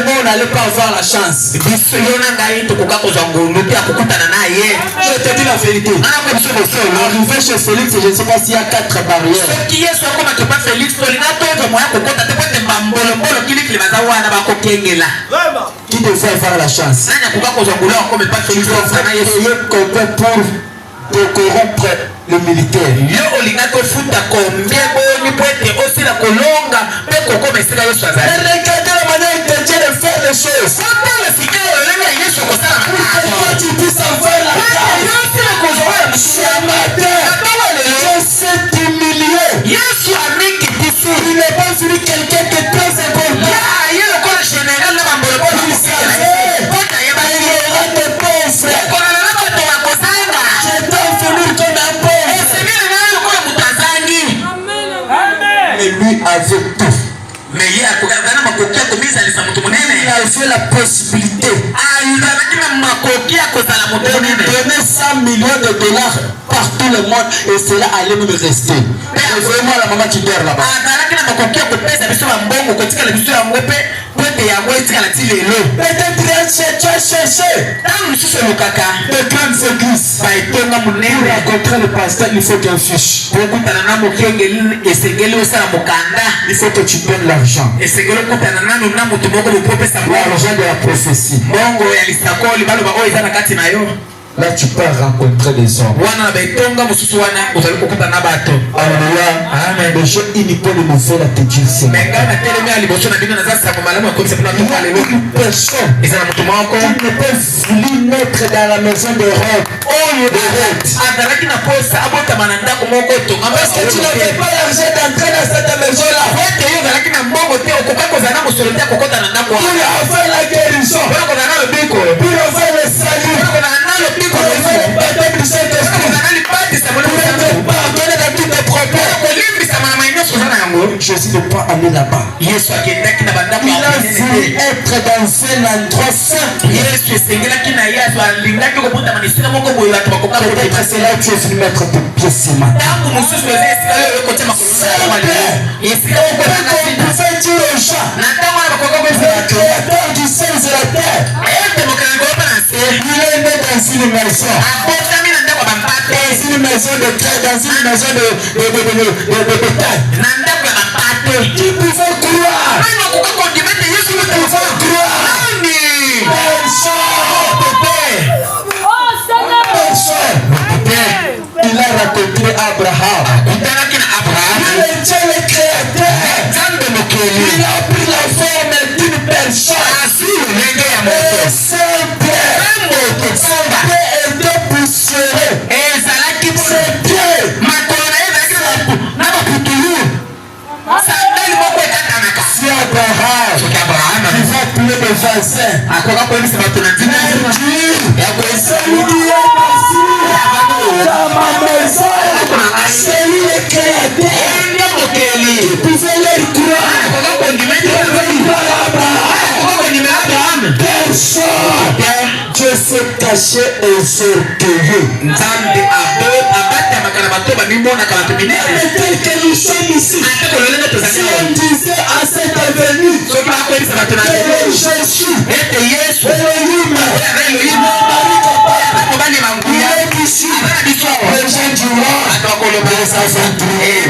moi on n'allait pas avoir la chance. Je te dis la vérité. Arrivé chez Félix, je ne sais pas s'il y a 4 barrières. Qui devait avoir la chance? Pour corrompre le militaire. Regardez la manière de Dieu de faire les choses. Pour que tu puisses avoir la grâce. Ce matin, je sais t'humilier. Il n'est pas venu quelqu'un qui est très important. Lui avait tout. Mais il a fait la possibilité de donner 100 millions de dollars partout le monde et cela allait même rester. Et vraiment la maman qui dort là-bas. Peut-être tu as cherché de grandes églises. Pour rencontrer le pasteur, il faut qu'un fiche. Il faut que tu donnes l'argent. L'argent de la prophétie. Là tu peux rencontrer des hommes. Alléluia. Amen. Les gens inutiles de nous faire la te dire c'est une personne qui ne peut voulu mettre dans la maison de rêve. Parce que tu n'avais pas l'argent d'entrer dans cette maison-là. Pour avoir la guérison, pour avoir le salut, pour avoir le baptême du Saint-Esprit, pour être pardonné de tous tes problèmes. Jésus ne peut pas aller là-bas. Il a voulu être dans un endroit saint. Peut-être c'est là où tu es venu mettre tes pieds ce matin. On pouvait dire aux gens, le créateur du ciel et la terre, il est né dans une maison. Dans une maison de terre, dans une maison de bétail. Qui pouvait croire? Qui pouvait croire? Il a rencontré Abraham. Il est Dieu le créateur. Il a pris la forme d'une personne. Et son pied était poussiéreux. Ses pieds. Si Abraham, il va plus de 25. Dans ma maison, c'est lui le créateur. Il pouvait les croire. Personne. Dieu s'est caché et s'orgueilleux. Tel que nous sommes ici, si on disait à cette avenue que Jésus, Elohim, il est ici, les gens du roi, les aventuriers.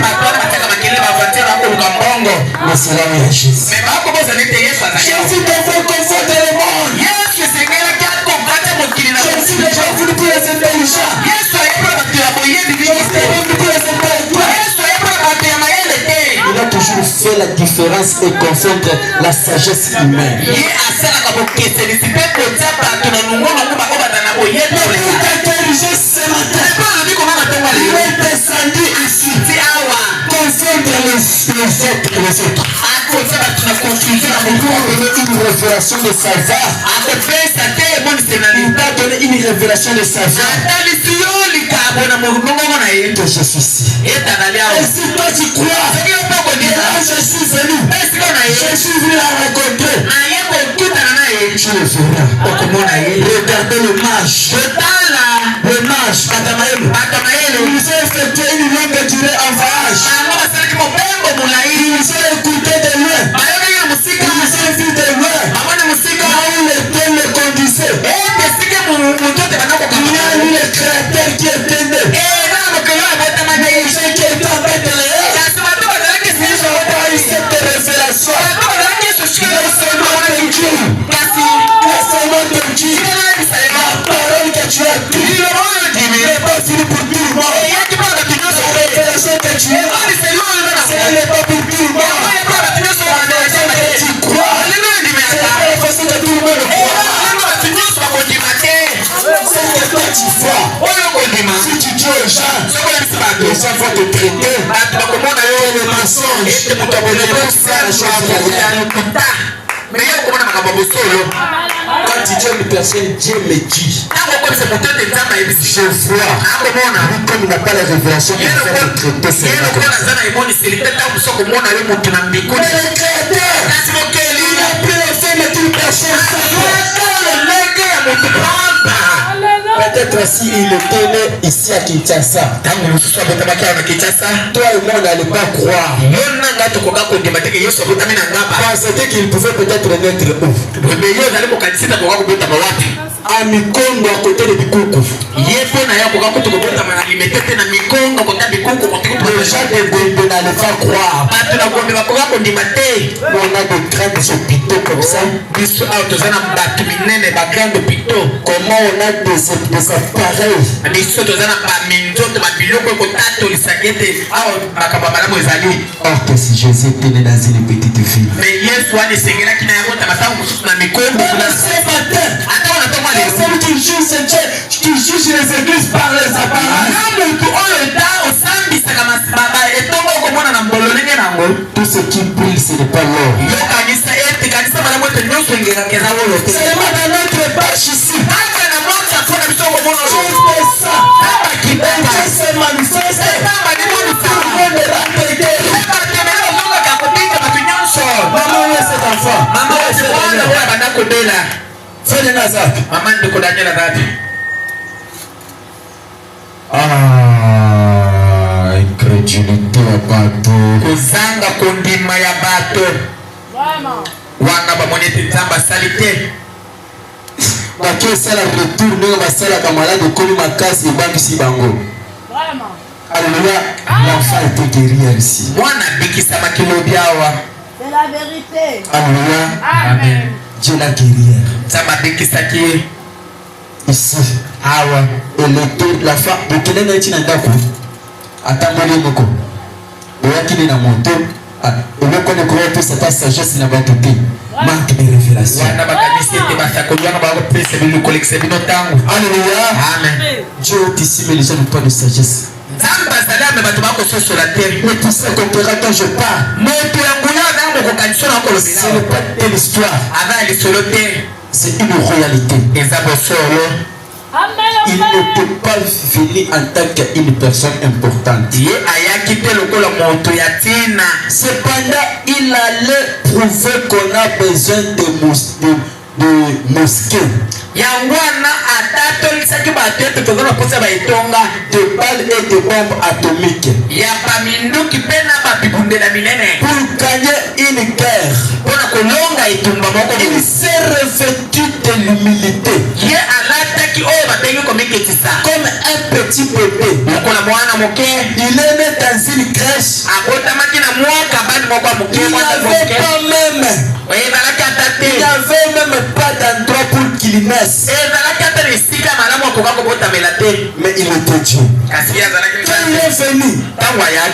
Mais c'est là où il y a Jésus. Jésus devait conforter le monde. Jésus n'est pas venu pour les intelligents. Il a toujours fait la différence. différence et confondre la sagesse humaine. Le descendu ici. Confondre les autres. Une révélation de savoir. Il t'a donné une révélation de savoir que je suis ici. Et si toi tu crois, je suis venu. Je suis venu la rencontrer. Tu le feras. Regardez le mage. Le mage, Batamaël. Il nous a effectué une longue durée en voyage. Il nous a écouté de loin. Il nous a vu de loin. Là où le temps le conduisait. Il y a eu le créateur qui était né. Ceux qui étaient en Bethléem. Ils ont pas eu cette révélation. Laissez-moi te dire. La parole que tu as prise n'est pas finie pour tout le monde. La révélation que tu as, ce n'est pas pour tout le monde. Tu crois, c'est pas facile que tout le monde croit. C'est que toi tu vois. Si tu dis aux gens, les gens vont te traiter le mensonge. Quand tu dis à une personne, Dieu me dit, je vois, comme il n'a pas la révélation, il va te traiter seulement comme ça. Mais le créateur, il a pris les femmes et toute personne. Peut-être si il était né ici à Kinshasa, toi et moi on n'allait pas croire. Parce qu'il pouvait peut-être naître où? À Mikongo, à côté de Bikuku. Les gens de n'allaient pas croire. On a de grands hôpitaux comme ça. Comment on a des appareils. Or que si Jésus était né dans une petite ville. Mais ce matin, celui qui juge les églises par les appareils. Tout ce qui brille, ce n'est pas l'or. Seulement dans notre page ici. Dieu se manifeste. Maman, où est cet enfant? Fais Nazareth. Incrédulité à bateau. Kozanga kondima ya bato. Vraiment. Wana bamonete nzamba salite. Baki osala retour ndenge basalaka malade ekomi makasi ebangisi bango. Vraiment. Alléluia. L'enfant était guéri ici. Mwana bikisama kilodi awa. C'est la vérité. Alléluia. Amen. Dieu l'a guéri. Nzamba bikisaki ici. Awa. Et le tour la femme bokele na tina ndako. Atamboli moko. Oyakili na moto. Eloko ne croit que c'est ta sagesse na batuté. Manque de révélation. Alléluia. Amen. Dieu est ici, mais les gens n'ont pas de sagesse. Mais tu sais qu'opérateur je parle. Ce n'est pas telle histoire. C'est une réalité. Il ne peut pas venir en tant qu'une personne importante. Cependant, il allait prouver qu'on a besoin de mosquées. De balles et de bombes atomiques. Pour gagner une guerre, il s'est revêtu de l'humilité. Comme un petit bébé. Il est né dans une crèche. Il n'y avait même pas d'endroit pour qu'il naisse. Mais il était Dieu. Quand il est venu,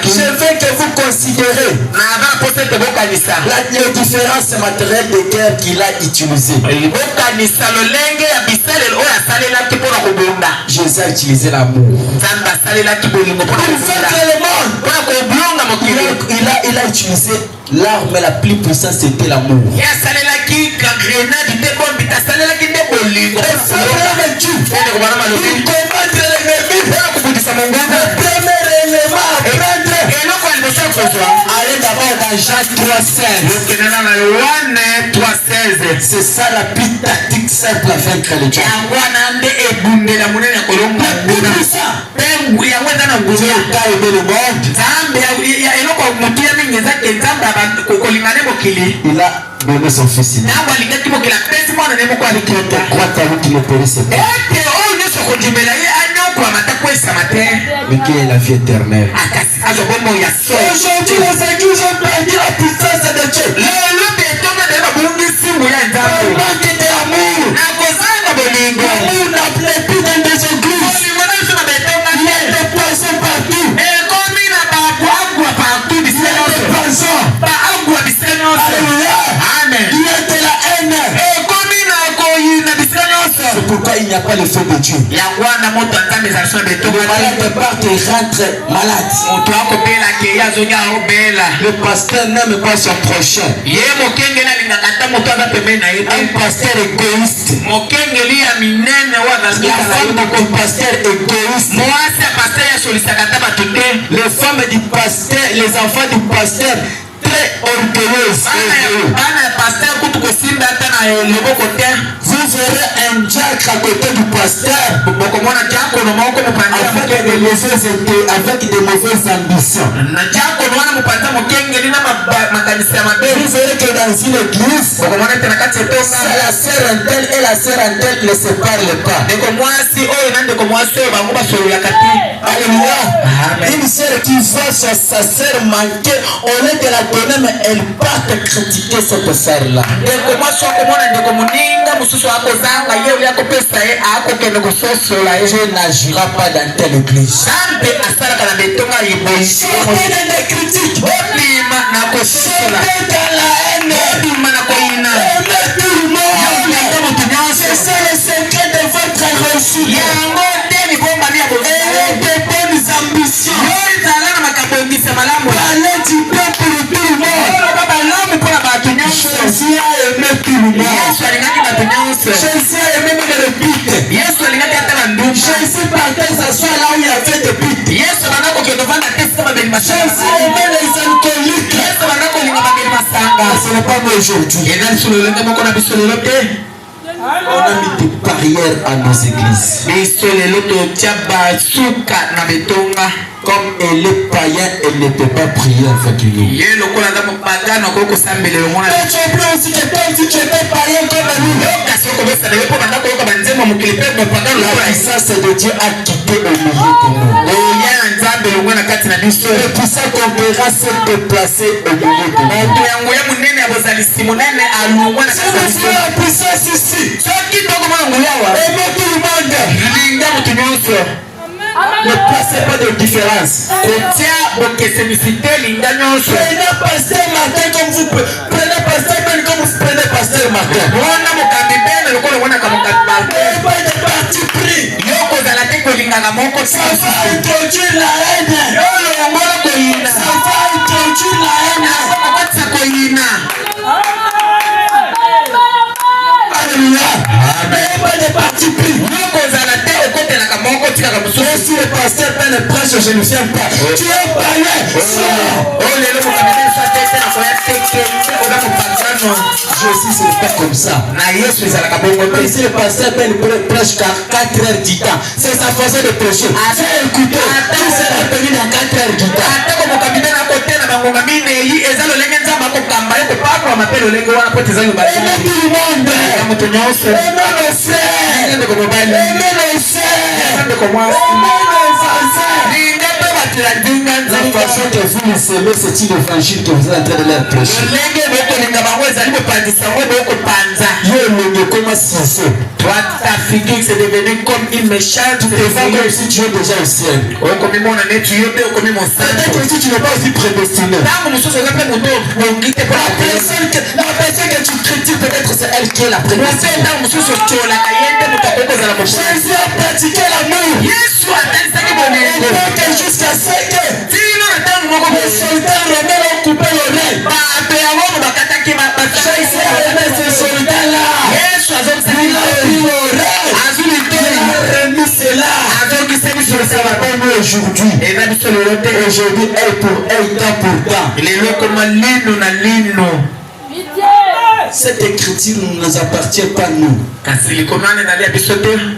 je veux que vous considérez les différences matérielles de guerre qu'il a utilisées. Jésus a utilisé l'amour. Il a utilisé l'arme la plus puissante, c'était l'amour. Allez d'abord dans Jean 3:16. C'est ça la plus tactique simple à vaincre les gens. Dieu a aimé le monde. Il a donné son fils. Tu crois qu'à vous qui ne périssez pas, mais qui est la vie éternelle. Aujourd'hui, les églises ont perdu la puissance de Dieu. Le manque d'amour. L'amour n'a plus dans des églises. Il y a des poissons partout. Il y a des poissons. Alléluia. Amen. Il y a de la haine. C'est pourquoi il n'y a pas le feu de Dieu. Le malade part et rentre malade. Le pasteur n'aime pas son prochain. Un pasteur égoïste. Un pasteur égoïste. Les femmes du pasteur, les enfants du pasteur, très orgueilleuses. Vous verrez un diacre à côté du pasteur avec de mauvaises ambitions. Vous verrez que dans une église, la sœur un tel et la sœur un tel ne se parlent pas. Alléluia. Une sœur qui voit sa sœur manquer, au lieu de la donner, mais elle part critiquer cette sœur-là. Dieu n'agira pas dans telle église. Certains des critiques, certains dans la haine, c'est ça le secret de votre réussite. Ayez de bonnes ambitions. Parlez du bien pour tout le monde. Jésus a aimé tout le monde. Jésus a aimé le but. Jésus partait s'asseoir là où il y avait des buts. Jésus a aimé les alcooliques. Ce n'est pas moi aujourd'hui. On a mis des barrières à nos églises. Comme elle est païen, elle ne peut pas prier avec nous. Mais tu peux aussi que toi aussi tu es païen comme nous. La puissance de Dieu a quitté au milieu de nous. C'est pour ça qu'on verra se déplacer au milieu de nous. C'est la puissance ici. Aimez tout le monde. Ne placez pas de différence. Prenez pasteur Martin comme vous prenez pasteur Ben comme vous prenez pasteur Martin. Pas de parti pris. Ça va introduire la haine. Ça va introduire la haine. Alléluia. Pas de parti pris. Si le pasteur peine prêche, je ne viens pas. Tu es païen. Jésus ce n'est pas comme ça. Si le pasteur peine prêche 4 heures du temps, c'est sa façon de prêcher. Tu as écouté. Tu seras béni dans 4 heures du temps. Aimez tout le monde. Aimez nos frères. Aimez nos sœurs. Aimez nos enfants. La façon que vous les aimez, c'est une évangile que vous êtes en train de leur prêcher. Comment c'est? Toi, ta figure c'est devenu comme une méchante. Tu te vois comme si tu es déjà au ciel. Peut-être que si tu n'es pas aussi prédestiné. La personne que tu critiques, peut-être c'est elle qui est la prédestinée. Jésus a pratiqué l'amour. Et donc jusqu'à ce que les soldats romains ont coupé l'oreille. Jésus a aimé ces soldats-là. Il a pris l'oreille. Il a remis cela. Ça va pas nous aujourd'hui. Aujourd'hui, elle pour elle, temps pour temps. Cette écriture ne nous appartient pas nous.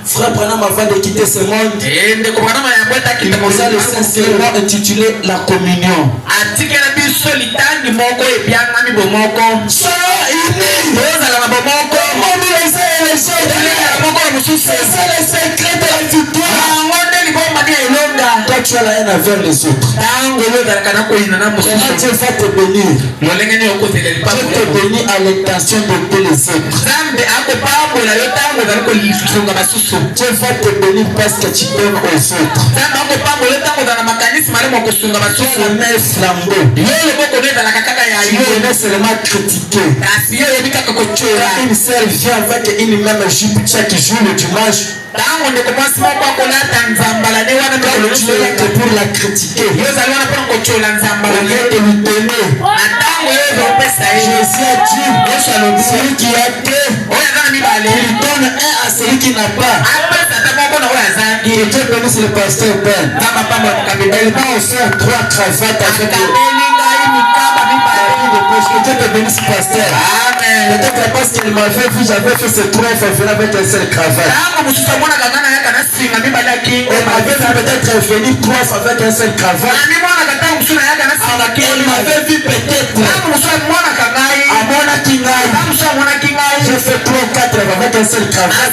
Frère Branham, avant de quitter ce monde, il nous a laissé un serment intitulé La Communion. Soyons unis. Comment nous les uns et les autres. C'est ça le secret de la victoire. Toi tu as la haine envers les autres. Dieu va te bénir. Dieu te bénit à l'intention de les autres. Dieu va te bénir parce que tu donnes aux autres. Tu es la mère flambeau. Tu venais seulement critiquer. Une sœur vient avec une même jupe chaque jour le dimanche. Tu es là que pour la critiquer. Au lieu de lui donner. Jésus a dit, celui qui a deux, il donne un à celui qui n'a pas. Et Dieu bénisse le pasteur Ben. Elle va offrir 3 cravates avec Dieu te bénisse pasteur. Peut-être parce qu'il m'avait vu, j'avais fait ce 3 fois venir avec un seul cravate. Elle m'avait vu peut-être venir 3 fois avec un seul cravate. Elle m'avait vu peut-être à Mona Kingaï. J'ai fait 3 ou 4 avec un seul cravate.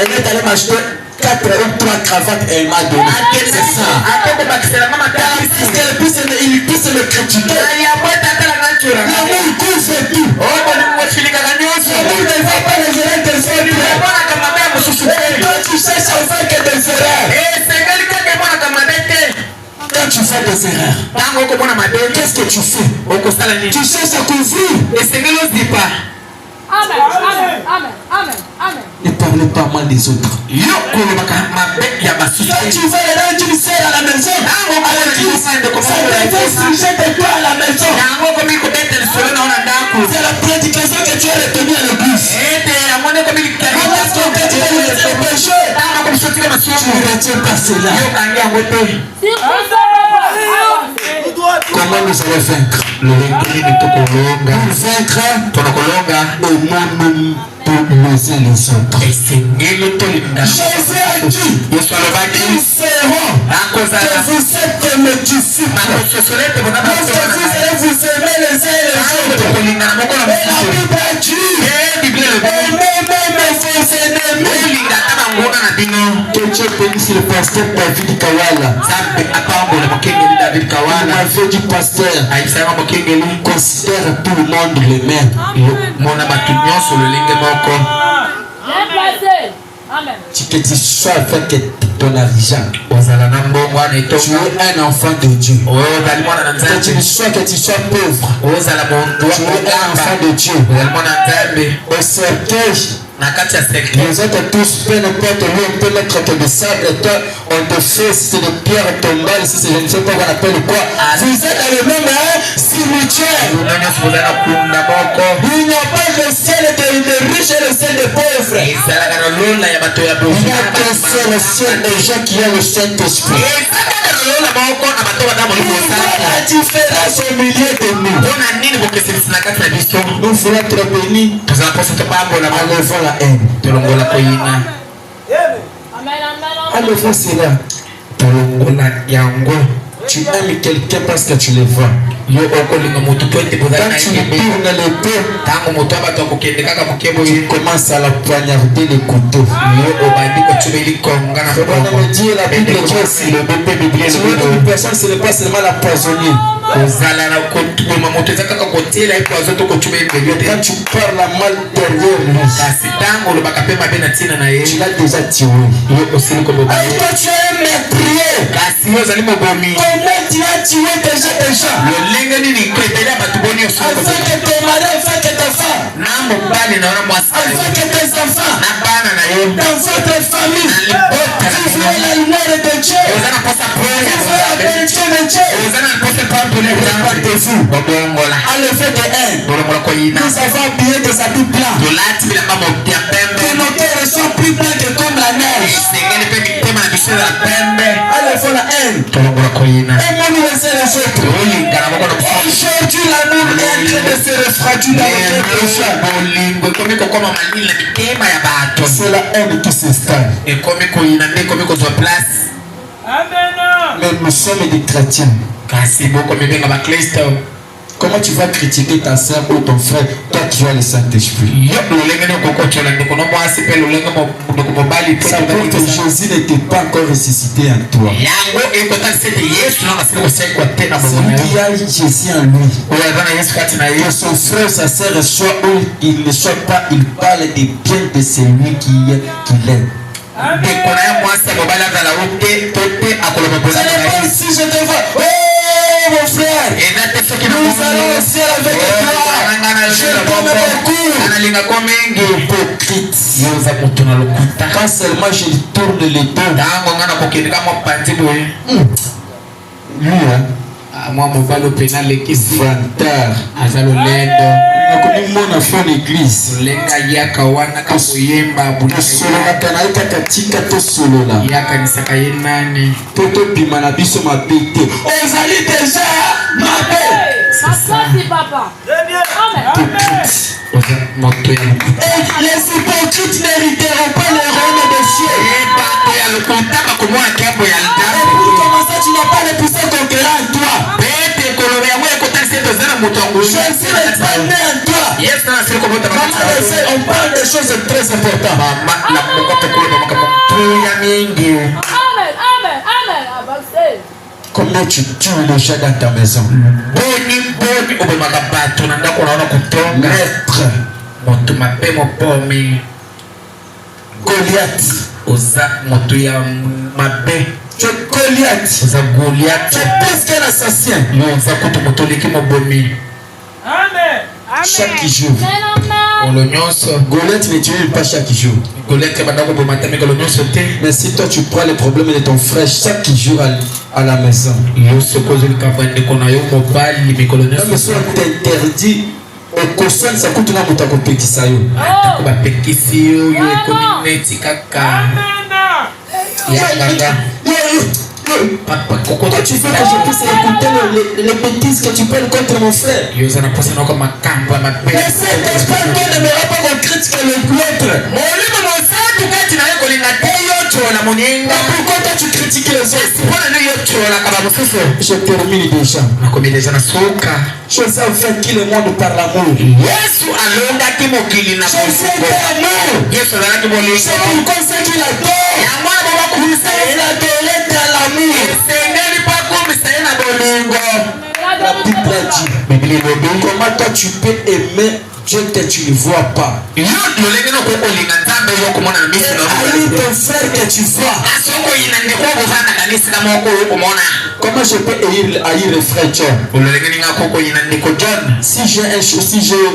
Elle est allée m'acheter 4 ou 3 cravates et elle m'a donné. C'est ça. Il puisse me critiquer. L'amour couvre tout. L'amour ne va pas les erreurs des autres. Toi tu cherches à faire que des erreurs. Quand tu fais des erreurs, qu'est-ce que tu fais? Tu cherches à couvrir. Amen, amen, amen, amen, amen. Ne parlez pas mal des autres. Quand tu vas rendre une sœur à la maison, à l'église, ça devait sujet de toi à la maison. C'est la prédication que tu as retenue à l'église. Parce qu'on t'a dit le péché, tu ne retiens pas cela. Comment nous allons vaincre? Nous vaincre au nom pour les uns les autres. Jésus a dit, ils seront que vous êtes mes disciples. Parce que vous allez vous aimer les uns les autres. Et la Bible a dit, aimez vos ennemis. Que Dieu bénisse le pasteur David Kawala. Il m'avait dit pasteur, considère tout le monde les mêmes. Que tu sois avec ton argent. Tu es un enfant de Dieu. Que tu sois pauvre. Tu es un enfant de Dieu. Au cercueil, nous êtes tous, peu importe où on peut mettre que de sable, et toi on te fait, si c'est de pierre tombale, si c'est je ne sais pas qu'on appelle quoi. Vous êtes dans le même cimetière. Il n'y a pas le ciel des riches et le ciel des pauvres. Il n'y a qu'un seul ciel des gens qui ont le Saint-Esprit. La différence au milieu de nous. Nous voulons être bénis. Enlevons la haine. Enlevons cela. Tu aimes quelqu'un parce que tu le vois. yo okolinga mutu po ete bozali na yembe tournes l'épée, ntango moto abato akokende kaka mokebo tu commences à la poignarder les couteaux. yo obandi kocuba elikonga na On me dit la Bible dit aussi, le bébé biblique tu vois qu'une personne ce n'est pas seulement la poisonnier. kozala na kotuma moto eza kaka kotiela ekwazo to kocuba ebebe te Quand tu parles mal derrière lui, kasi ntango olobaka mpe mabe na ntina na ye tu l'as déjà tué. yo osili koloba ye Toi tu es un meurtrier. kasi yo ozali mobomi Comment tu as tué déjà des gens? lolenge nini kreteli ya bato boni Afin que ton mari, afin que ta femme, na mobali na wana mwasi afin que tes enfants, na bana na yo dans votre famille, na libota na vivent la lumière de Dieu. oza na posa Vivent la vérité de Dieu. oza na posa pambole bobongola À l'effet de haine, bolongola koyina nous avons habillé des habits blancs. tolati bilamba ya Que pembe nos cœurs soient plus blancs que comme la neige. esengeli mpe mitema na biso ya pembe À l'effet de la haine, tolongola koyina aimons-nous les uns les autres. tolingana moko na mosusu Aujourd'hui, l'amour est en train de se refroidir dans nos cœurs des gens. bolingo ekomi kokoma malili na mitema ya bato C'est la haine qui s'installe. ekomi koyina nde ekomi kozwa place Mais nous sommes des chrétiens. kasi bokomi benga bakristo Comment tu vas critiquer ta soeur ou ton frère, toi qui as le Saint-Esprit? yo lolenge nini okokotola ndeko no mwasi mpe lolenge ndeko mobali Ça prouve que Jésus n'était pas encore ressuscité en toi. yango ekotangisa ete yesu nanga asili kosekwa te na bomo na Celui qui yo a Jésus en lui, oyo aza na yesu kati na ye que son frère, sa sœur soit où il ne soit pas, il parle des biens de celui qui l'aime. ndeko na ye mwasi ya mobali azala wo te to te akoloba Ce bolamu n'est na pas ye si je te vois. Oh mon frère, eza te soki nous allons au ciel avec toi. Je t'aime beaucoup. analingako mingi Hypocrite. yo oza moto na lokuta Quand seulement je tourne le dos, ntango nga na kokende ka mwa panzi boye lui, hein, mwa mobali opena alekisi vantard. aza lolendo Il a connu mon enfant en église. lolenga yaka wana ka koyemba abulaka tosololaka na ye kaka tika tosolola yakanisaka ye nani po tobima na biso mabe te ozali deja mabe. Merci, papa. Amen. oza moto ya lokuta Les hypocrites n'hériteront pas le royaume des cieux. bato ya lokuta bakomona nkembo ya Comment ça tu n'as pas le puissant conquérant en toi? pete koloba yango ekotangisa ete oza na moto ya ngolu Jésus n'est pas né en toi. yesu nana asili kobota Maman le sait, on parle des choses très importantes. mama na mokoto koloba makambo tuya mingi Amen. Amen. Amen. Avancez. Comment tu tues les gens dans ta maison? boni obomaka bato na ndako na wana kotonga Maître moto mabe mopomi Goliath. oza moto ya mabe Tu es Goliath. oza goliate Tu es plus qu'un assassin. yo oza kutu moto oleki mobomi Chaque jour. mikolo nyonso Goliath ne tue pas chaque jour. goliate ebanda koboma te mikolo nyonso te Mais si toi tu prends les problèmes de ton frère chaque jour à la maison, yo soki ozolika bandeko na yo mobali mikolo même nyonso si on t'interdit, okosani ça coûte na moto akopekisa yo. atako bapekisi yo yo ekomi neti kaka yanganga papa koko Toi tu veux que je puisse écouter les bêtises que tu parles contre mon frère. yo oza na mposa noko makambo ya mabe Mais cet esprit toi n'aimeras pas qu'on critique l'autre. molimo mosatu kati na yo kolinga te yocola moninga Pourquoi toi tu critiques les autres? mpona nde yocolaka bamosusu Je termine déjà. nakomi deja na suka Jésus a vaincu le monde par l'amour. yesu alongaki mokili na Jésus bolingo était amour. yesu azalaki bolingo C'est pourquoi ce qu'il a fait, yango wana babakumisa il a donné dans l'amour. esengeli mpo akumisa ye na bolingo La Bible a dit, bibili elobi comment toi tu peux aimer Dieu que tu ne vois pas? yo lolenge nokokolinga nzambe yo komona na misi na Haïs ton frère que tu vois. asokoyina ndeko okovandaka nisika moko oyo komona Comment je peux haïr le frère John? ololenge ninga kokoyina ndeko john Si j'ai un chaussure,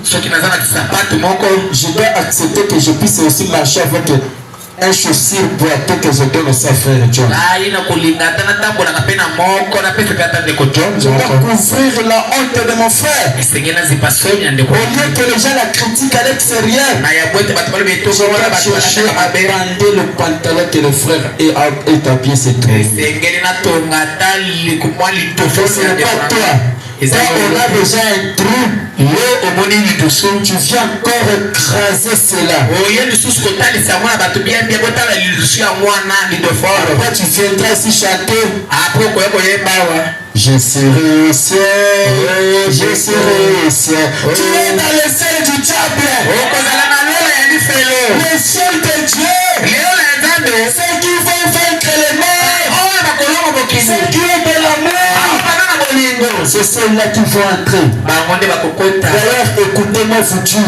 soki naza na kisapatu moko je dois accepter que je puisse aussi marcher avec un chaussure boiteux que je donne aussi à frère John. ayi na kolinga ata natambolaka mpe na moko napesa mpe ata ndeko john Je dois couvrir la honte de mon frère. esengeli nazipa soni ya ndeko Au lieu que les gens la critiquent à l'extérieur, na ya bwete bato balobi je etoko wana dois bato chercher balataka à mabe bander le pantalon que le frère est habillé, c'est tout. esengeli natonga ata mwa Ce litofosi ya n'est pas ndeko toi. eza Quand on a déjà un trou, yo omoni lidusu tu viens encore écraser cela. oye lisusu kotalisa mwana bato biambia kotala lidusu ya mwana lidofor Après tu viendras ici chanter. apo okoya koyemba awa Je serai au ciel, je serai au ciel. Tu es dans le ciel du diable. Le ciel de Dieu. Ceux qui vont vaincre les morts. Ceux qui ont de l'amour. C'est ceux-là qui vont entrer. D'ailleurs, écoutez-moi futur.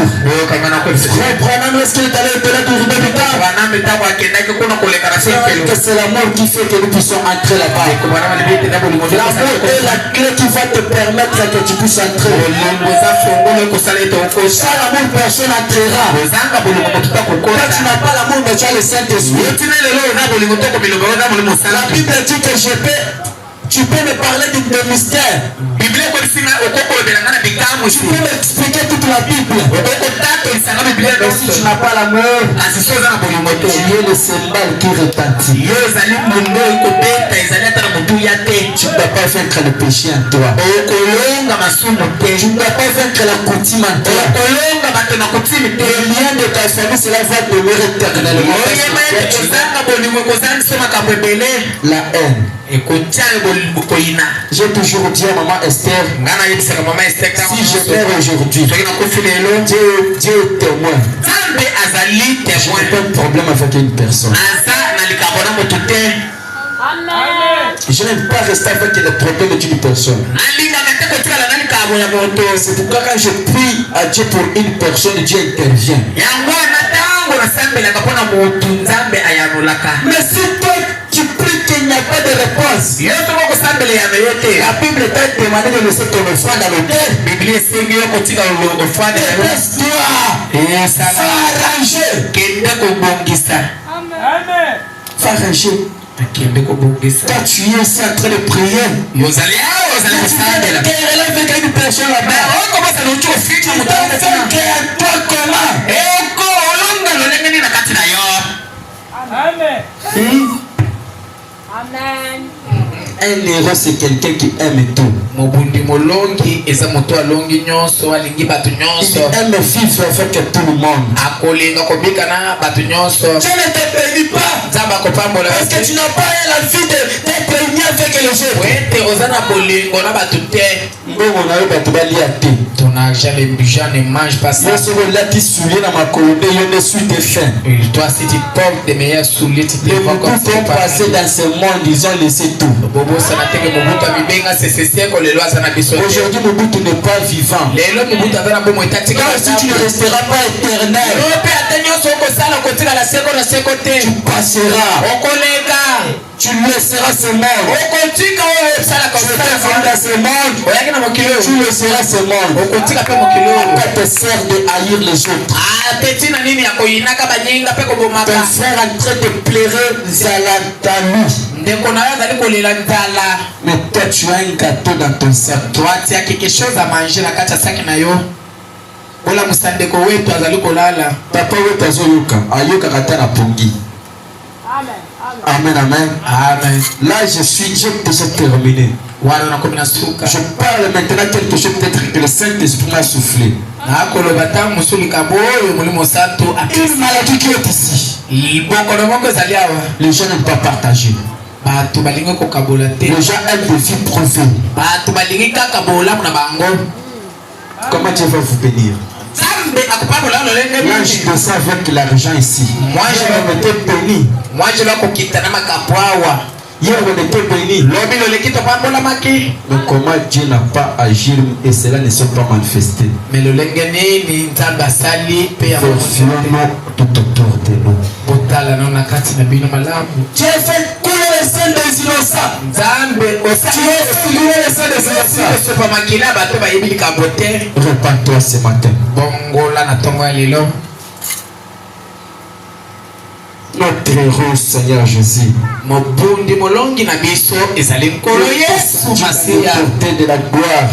Frère Branham, est-ce qu'il est allé au-delà du rideau du temple? Que c'est l'amour qui fait que nous puissions entrer là-bas. L'amour est la clé qui va te permettre que tu puisses entrer. Sans l'amour, personne n'entrera. Quand tu n'as pas l'amour, mais tu as le Saint-Esprit. La Bible dit que tu peux me parler de mystère. Tu peux m'expliquer toute la Bible. Mais si tu n'as pas l'amour, tu es le cymbale qui retentit. Tu ne peux pas vaincre le péché en toi. Tu ne peux pas vaincre la coutume en toi. Le lien de ta famille, cela va demeurer éternellement. La haine. J'ai toujours dit à maman Esther, si je meurs aujourd'hui, Dieu est témoin. Je n'ai pas de problème avec une personne. Je n'aime pas rester avec les problèmes d'une personne. C'est pourquoi quand je prie à Dieu pour une personne, Dieu intervient. Mais si toi tu pries qu'il n'y a pas de réponse, la Bible t'a demandé de laisser ton offrande dans l'autel. Laisse-toi s'arranger. Toi tu es aussi en train de prier. Tu avec une personne là-bas. Toi comment? Amen. Un héros, c'est quelqu'un qui aime tout. Il aime vivre avec tout le monde. Tu ne te bénis pas parce que tu n'as pas la vie d'être béni avec les autres. Les gens ne mangent pas ça. Toi, si tu portes des meilleurs souliers, tu te vois comme ça. Passé dans ce monde, ils ont laissé tout. Aujourd'hui, Mobutu n'est pas vivant. Si tu ne resteras pas éternel, tu passeras. Tu laisseras ce monde. Tu dans ce monde. Tu laisseras ce monde. Pourquoi te sert de haïr les autres? Ton frère est en train de pleurer Zalatami. Mais toi tu as un gâteau dans ton sac. Toi tu as quelque chose à manger na kati ya sac na yo. Ola musandeko wetu azali kolala. Papa wetu azoyoka. Ayoka kata na pongi. Amen, amen. Amen. Là je suis déjà terminé. Je parle maintenant quelque chose peut-être que le Saint-Esprit m'a soufflé. Une maladie qui est ici. Les gens n'aiment pas partager. Les gens aiment des vies prouvées. Comment Dieu va vous bénir? Là je descends avec l'argent ici. Moi je m'étais béni. Hier on était béni. Mais comment Dieu n'a pas agi et cela ne sont pas manifestés. Confions-nous tout autour de nous. Tu as fait couler le sang des innocents. Tu as fait couler le sang des innocents. Repends-toi ce matin. Notre héros Seigneur Jésus. Mobundi molongi na biso ezali nkolo Yesu Masiya de la gloire.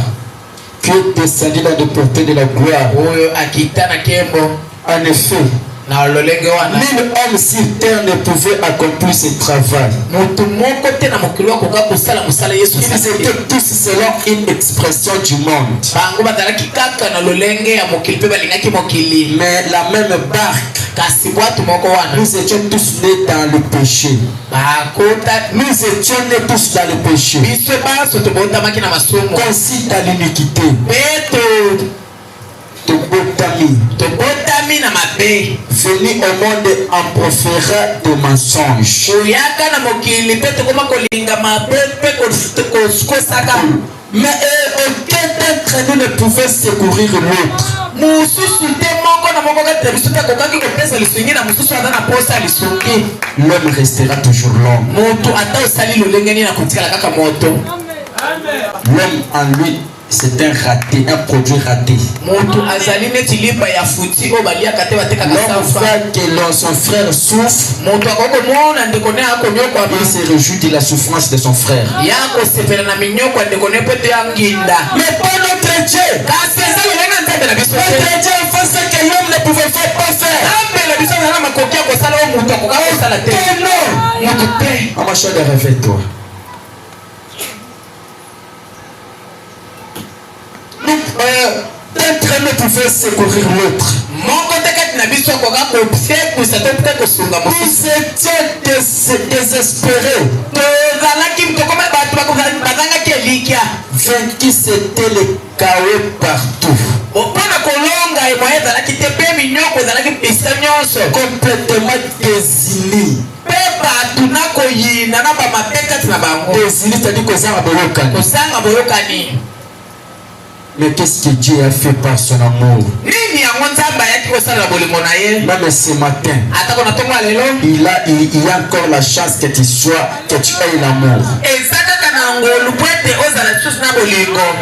Qui est descendu dans le portée de la gloire. Oyo akita na kembo. En effet, nul homme sur terre ne pouvait accomplir ce travail. Ils étaient tous selon une expression du monde. Mais la même barque Nous étions tous nés dans le péché. Nous étions nés tous dans le péché. Concis dans l'iniquité. Venu au monde en proférant des mensonges. Mais aucun d'entre nous ne pouvait secourir l'autre. L'homme restera toujours l'homme. L'homme en lui, c'est un raté, un produit raté. L'homme voit que son frère souffre. Il se réjouit de la souffrance de son frère. Mais pas notre Dieu. Notre Dieu fait ce que l'homme ne pouvait pas faire. Réveille-toi. D'entre nous pouvait secourir l'autre. Nous étions désespérés. Vaincus, c'était le chaos partout. Complètement désunis. Désunis, c'est-à-dire que ça mais qu'est-ce que Dieu a fait par son amour? Même ce matin, il y a encore la chance que tu aies l'amour.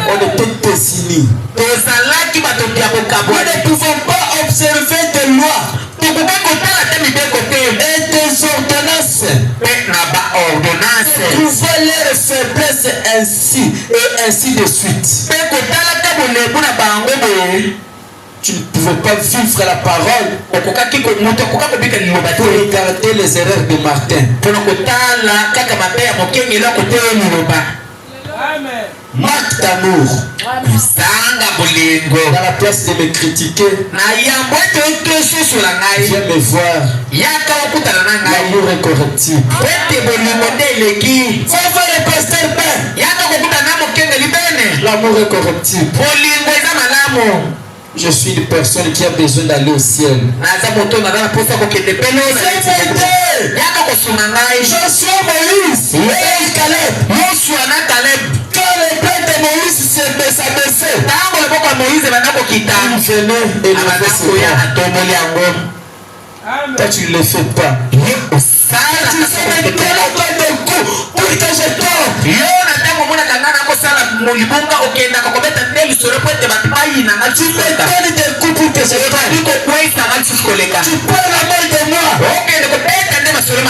On était désignés. Nous ne pouvons pas observer des lois et des ordonnances. Trouver leurs faiblesses ainsi et ainsi de suite. Tu ne pouvais pas vivre la parole pour regarder les erreurs de Martin. Marque d'amour. Dans la place de me critiquer, viens me voir. L'amour est correctible. L'amour est correctible. Je suis une personne qui a besoin d'aller au ciel. Joshua Moïse et Caleb. Quand le père de Moïse s'abaissait, il venait et toi tu ne le fais pas. Tu sais de quel autre de coup pour que je tombe. Tu me donnes des coups pour que je tombe. Tu parles la main de moi.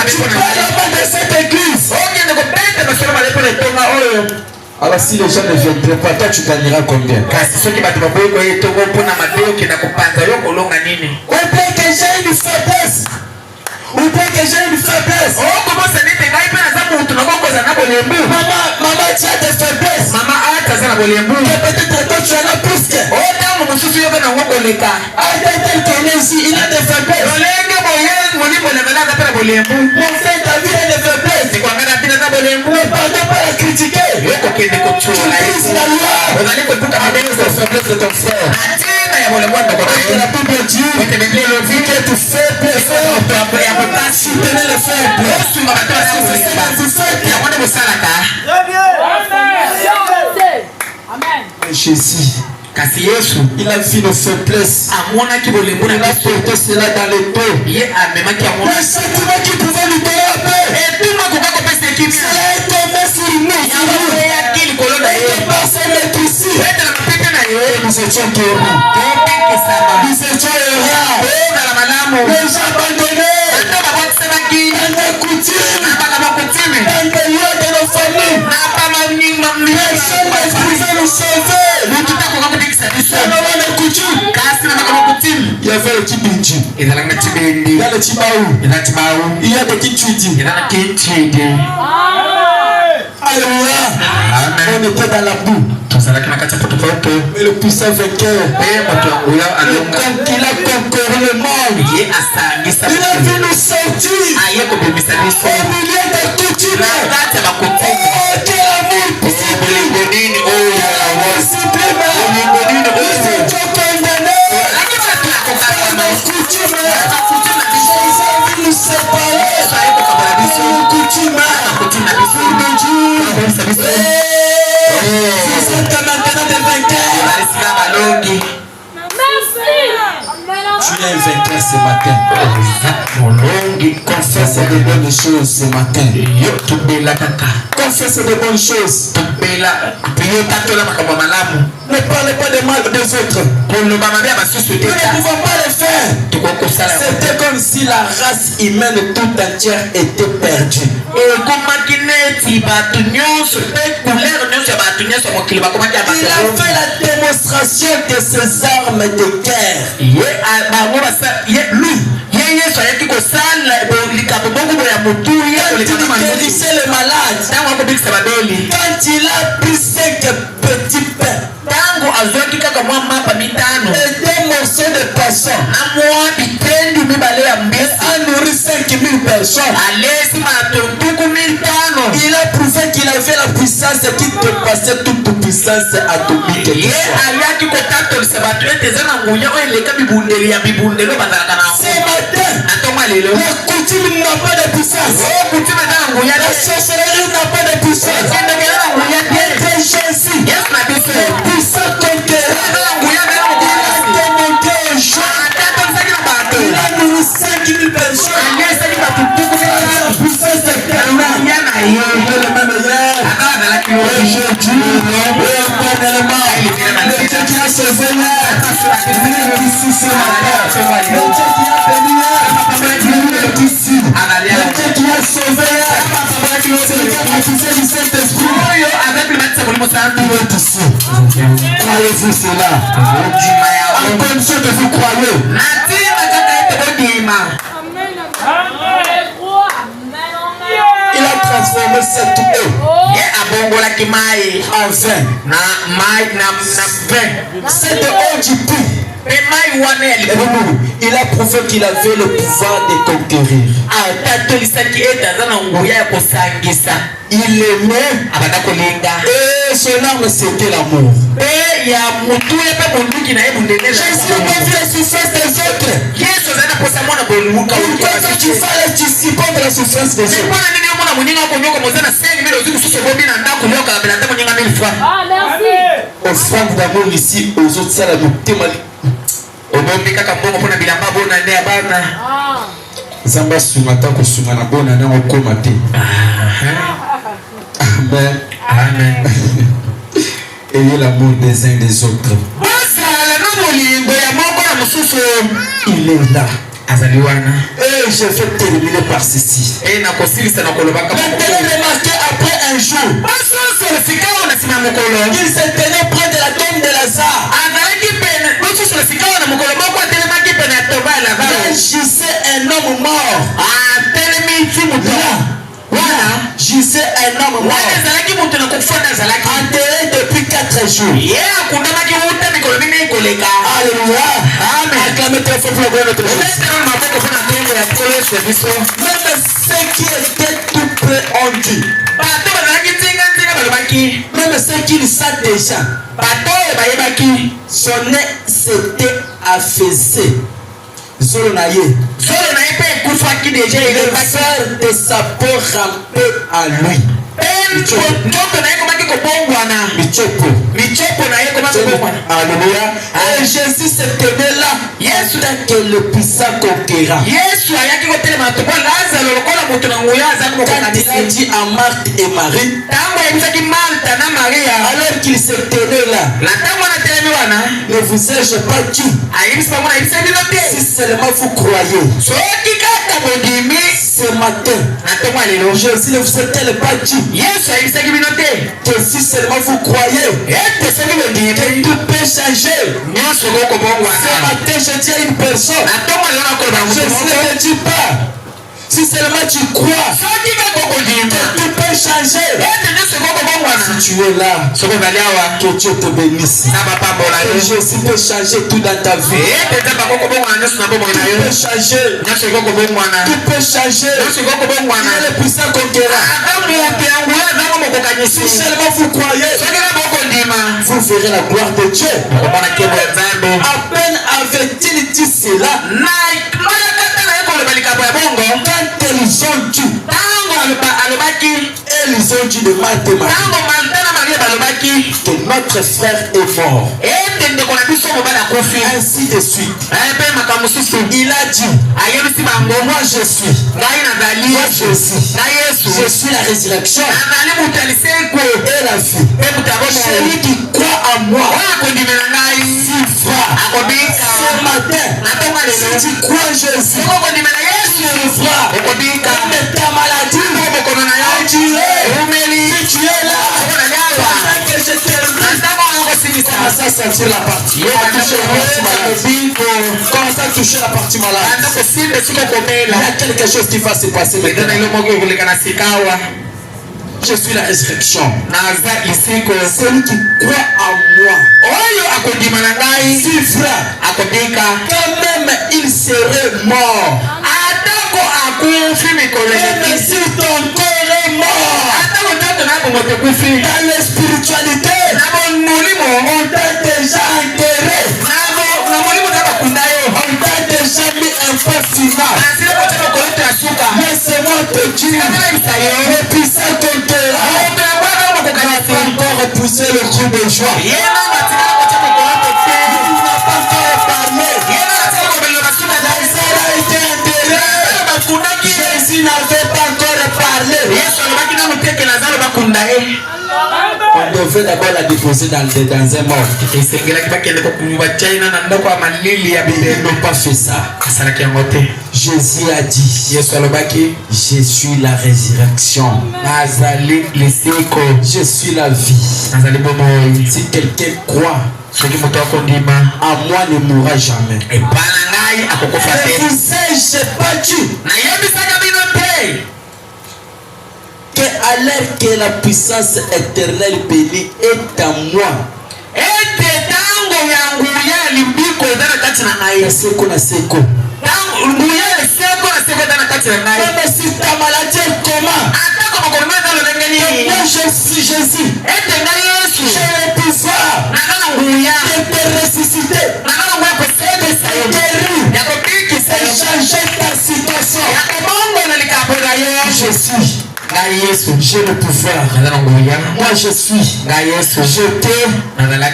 Tu parles la main de cette église. Alors si les gens ne viendraient pas, toi tu gagneras combien? Ou bien que j'ai une faiblesse. Ou bien que j'ai une faiblesse. Maman, tu as des faiblesses. Peut-être toi tu en as plus que. Ici, il a des faiblesses. Mon frère David a des faiblesses. Mais pardon pas la critiquer. Tu brises la loi. Tu des faiblesses de ton frère. La Bible dit que tu fais soutenir les faibles. Jésus, il a vu nos faiblesses. Il a porté cela dans le dos. Le sentiment qui pouvait nous donner la paix. Cela est tombé sur nous. Par ses maîtres ici. Nous étions guéris. Nous étions errants. Les gens abandonnés. Dans nos coutumes. Dans les lieux de nos familles. Personne ne pouvait nous sauver. Dans nos coutumes. Il y avait le Kibinji. Il y a le Tibaou. Il y a le Kitchudi. Alléluia. On était dans la boue. Mais le puissant vainqueur, quand il a conquéré le monde, il a vu nous sortir au milieu de tout humain. Oh, quel amour sublime! Amour sublime! Nous étions condamnés. Nous séparer de coutume. Vous êtes maintenant des vainqueurs. Tu es un vainqueur ce matin. Confesse de bonnes choses ce matin. Confesse de bonnes choses. Ne parlez pas de mal des autres. Nous ne pouvons pas le faire. C'était comme si la race humaine toute entière était perdue. Il a fait la démonstration de ses armes de guerre. Il guérissait les malades. Quand il a pris 5 petits pains et 2 morceaux de poisson, a nourri 5000 personnes. Il a prouvé qu'il avait la puissance qui dépassait toute puissance atomique. Ce matin, la coutume n'a pas de puissance. La sorcellerie n'a pas de puissance. Jésus, le puissant conquérant, il a démonté un jour. Il a nourri 5000 personnes. La puissance éternelle. Le même hier, aujourd'hui, et éternellement. Le Dieu qui a sauvé hier, il est ici ce matin. Le Dieu qui a béni hier, il est ici. Le Dieu qui a sauvé hier, c'est le Dieu qui a baptisé du Saint-Esprit. Il est ici. Croyez-vous cela? En condition que vous croyez. Il a transformé cette eau en vin. Cette eau du puits. Il a prouvé qu'il avait le pouvoir de conquérir. Il aimait et son arme c'était l'amour. Jésus a vu la souffrance des autres. Pourquoi tu vas supporter la souffrance des autres? Ah, merci. Offrande d'amour ici aux autres, ça la Zamba sumata ko sumana bona na okomate. Amen. Amen. Ayez l'amour des uns des autres. Il est là. Et je vais terminer par ceci. Maintenant, remarquez après un jour, il se tenait près de la tombe de Lazare. Là gisait un homme mort. Là gisait un homme mort. Enterré depuis 4 jours. Alléluia. Amen. Acclamez très fort pour la gloire de notre Dieu. Même ceux qui étaient tout près ont dit. Même ceux qui le savent déjà. Son nez s'était affaissé. Zolonaye. Le fer de sa peau rampait en lui. Alléluia. Et Jésus se tenait là que le puissant conquérant. Quand il a dit à Marthe et Marie, alors qu'il se tenait là, ne vous ai-je pas dit, si seulement vous croyez, ce matin, Jésus ne vous a-t-il pas dit que si seulement vous croyez, que tout peut changer. Ce matin, je dis à une personne, Jésus ne te dit pas, si seulement tu crois, que tout peut changer. Si tu es là, que Dieu te bénisse. Que Jésus peut changer tout dans ta vie. Tu peux changer. Tu peux changer. Il est le puissant conquérant. Si seulement vous croyez, vous verrez la gloire de Dieu. À peine avait-il dit cela, quand ils ont dit, ils ont dit de mathématiques que notre frère est mort. Ainsi de suite. Il a dit, moi je suis. Je suis la résurrection et la vie. Celui qui croit en moi vivra. Ce matin, si tu crois en Jésus, tu vivras. Même ta maladie, tu es là. Pendant que je termine, commence à sentir la partie. Commence à toucher la partie malade. Il y a quelque chose qui va se passer maintenant. Je suis la résurrection. Celui qui croit en moi vivra. Quand même il serait mort. Même si ton corps est mort, dans la spiritualité, on t'a déjà enterré. On t'a déjà mis un point final. Laisse-moi te dire, le puissant conquérant va encore repousser le cri de joie. Il n'a pas encore parlé. Lazare a été enterré. Jésus n'avait pas encore parlé. On devait d'abord la déposer dans un mort. Ils n'ont pas fait ça. Jésus a dit, je suis la résurrection. Je suis la vie. Si quelqu'un croit en moi, ne mourra jamais. Et vous ai-je pas dit que alors que la puissance éternelle bénie est en moi, même si ta maladie est comment, moi je suis Jésus, j'ai le pouvoir de te ressusciter, de te guérir, de changer ta situation. Je suis. J'ai le pouvoir. Moi je suis. Je peux.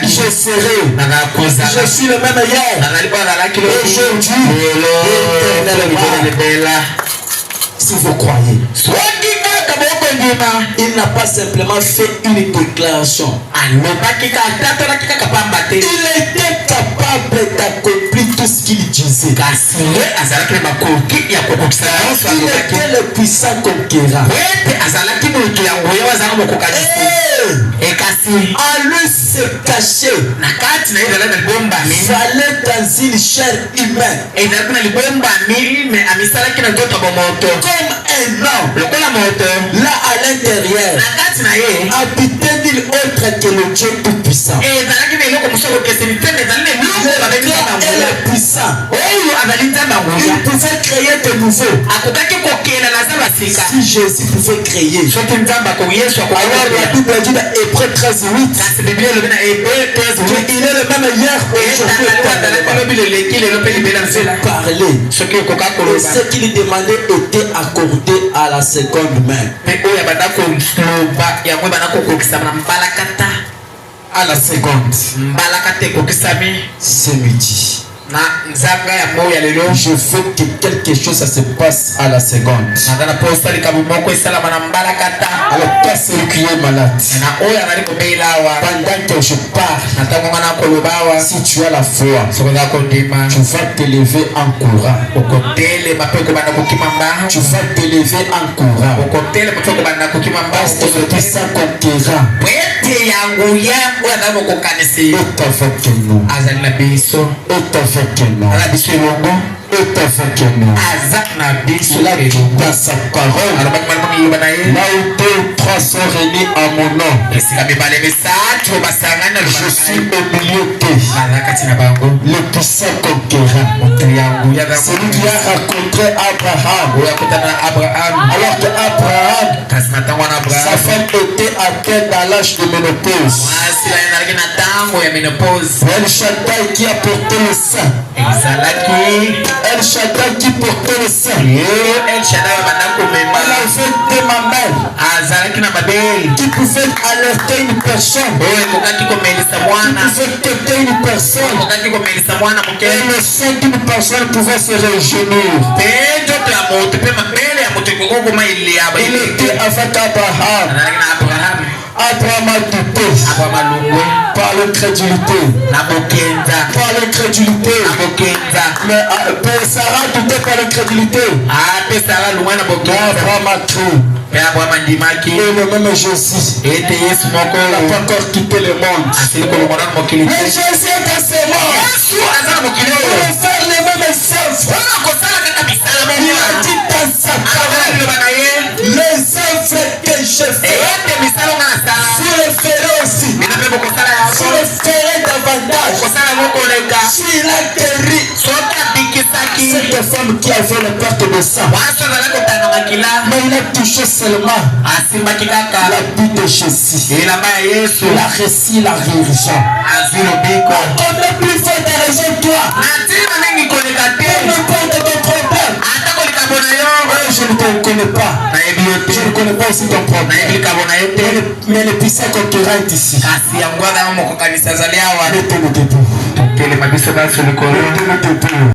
Je serai. Je suis le même hier. Aujourd'hui. Si vous croyez. Il n'a pas simplement fait une déclaration. Il était capable d'accomplir tout ce qu'il disait. Il était le puissant conquérant. À lui se cacher, fallait dans une chair humaine. Comme un homme. Là à l'intérieur, habitait-il autre que le Dieu tout-puissant. Et le puissant, il pouvait créer de nouveau. Si Jésus pouvait créer, alors la Bible dit dans Hébreux 13:8 qu'il est le même hier, aujourd'hui, parler. Et ce qu'il demandait était accordé à la seconde main. À la seconde. C'est midi. Je veux que quelque chose ça se passe à la seconde. Alors toi celui qui est malade, pendant que je parle, si tu as la foi, tu vas te lever en courant. Tu vas te lever en courant. Parce que le puissant conquérant est avec nous. est avec nous. Il a dit dans sa parole, là où 2 ou 3 sont réunis à mon nom, je suis au milieu d'eux. Le puissant conquérant, celui qui a rencontré Abraham, alors que Abraham, sa femme était atteinte à l'âge de ménopause. El Shaddai qui a porté le sein, El Shaddai qui portait le sein, elle avait des mamelles qui pouvaient alerter une personne, qui pouvaient têter une personne, et le sein d'une personne pouvait se réjouir. Il était avec Abraham. Abraham a douté par l'incrédulité. Mais Sarah a douté par l'incrédulité. Abraham a cru. Et le même Jésus n'a pas encore quitté le monde. Mais Jésus est dans ce monde. Il veut faire les mêmes œuvres. Il a dit dans sa parole, les œuvres que je fais, vous les ferez aussi. Vous les ferez davantage. S'il a guéri cette femme qui avait le perte de sang, mais il a touché seulement la vie de Jésus. Il a reçu la guérison. On n'a plus fait de raison toi. Peu importe ton problème. Je ne te connais pas. Je ne connais pas aussi ton problème. Mais le puissant conquérant est ici. Mettez-le debout. Mettez-le debout.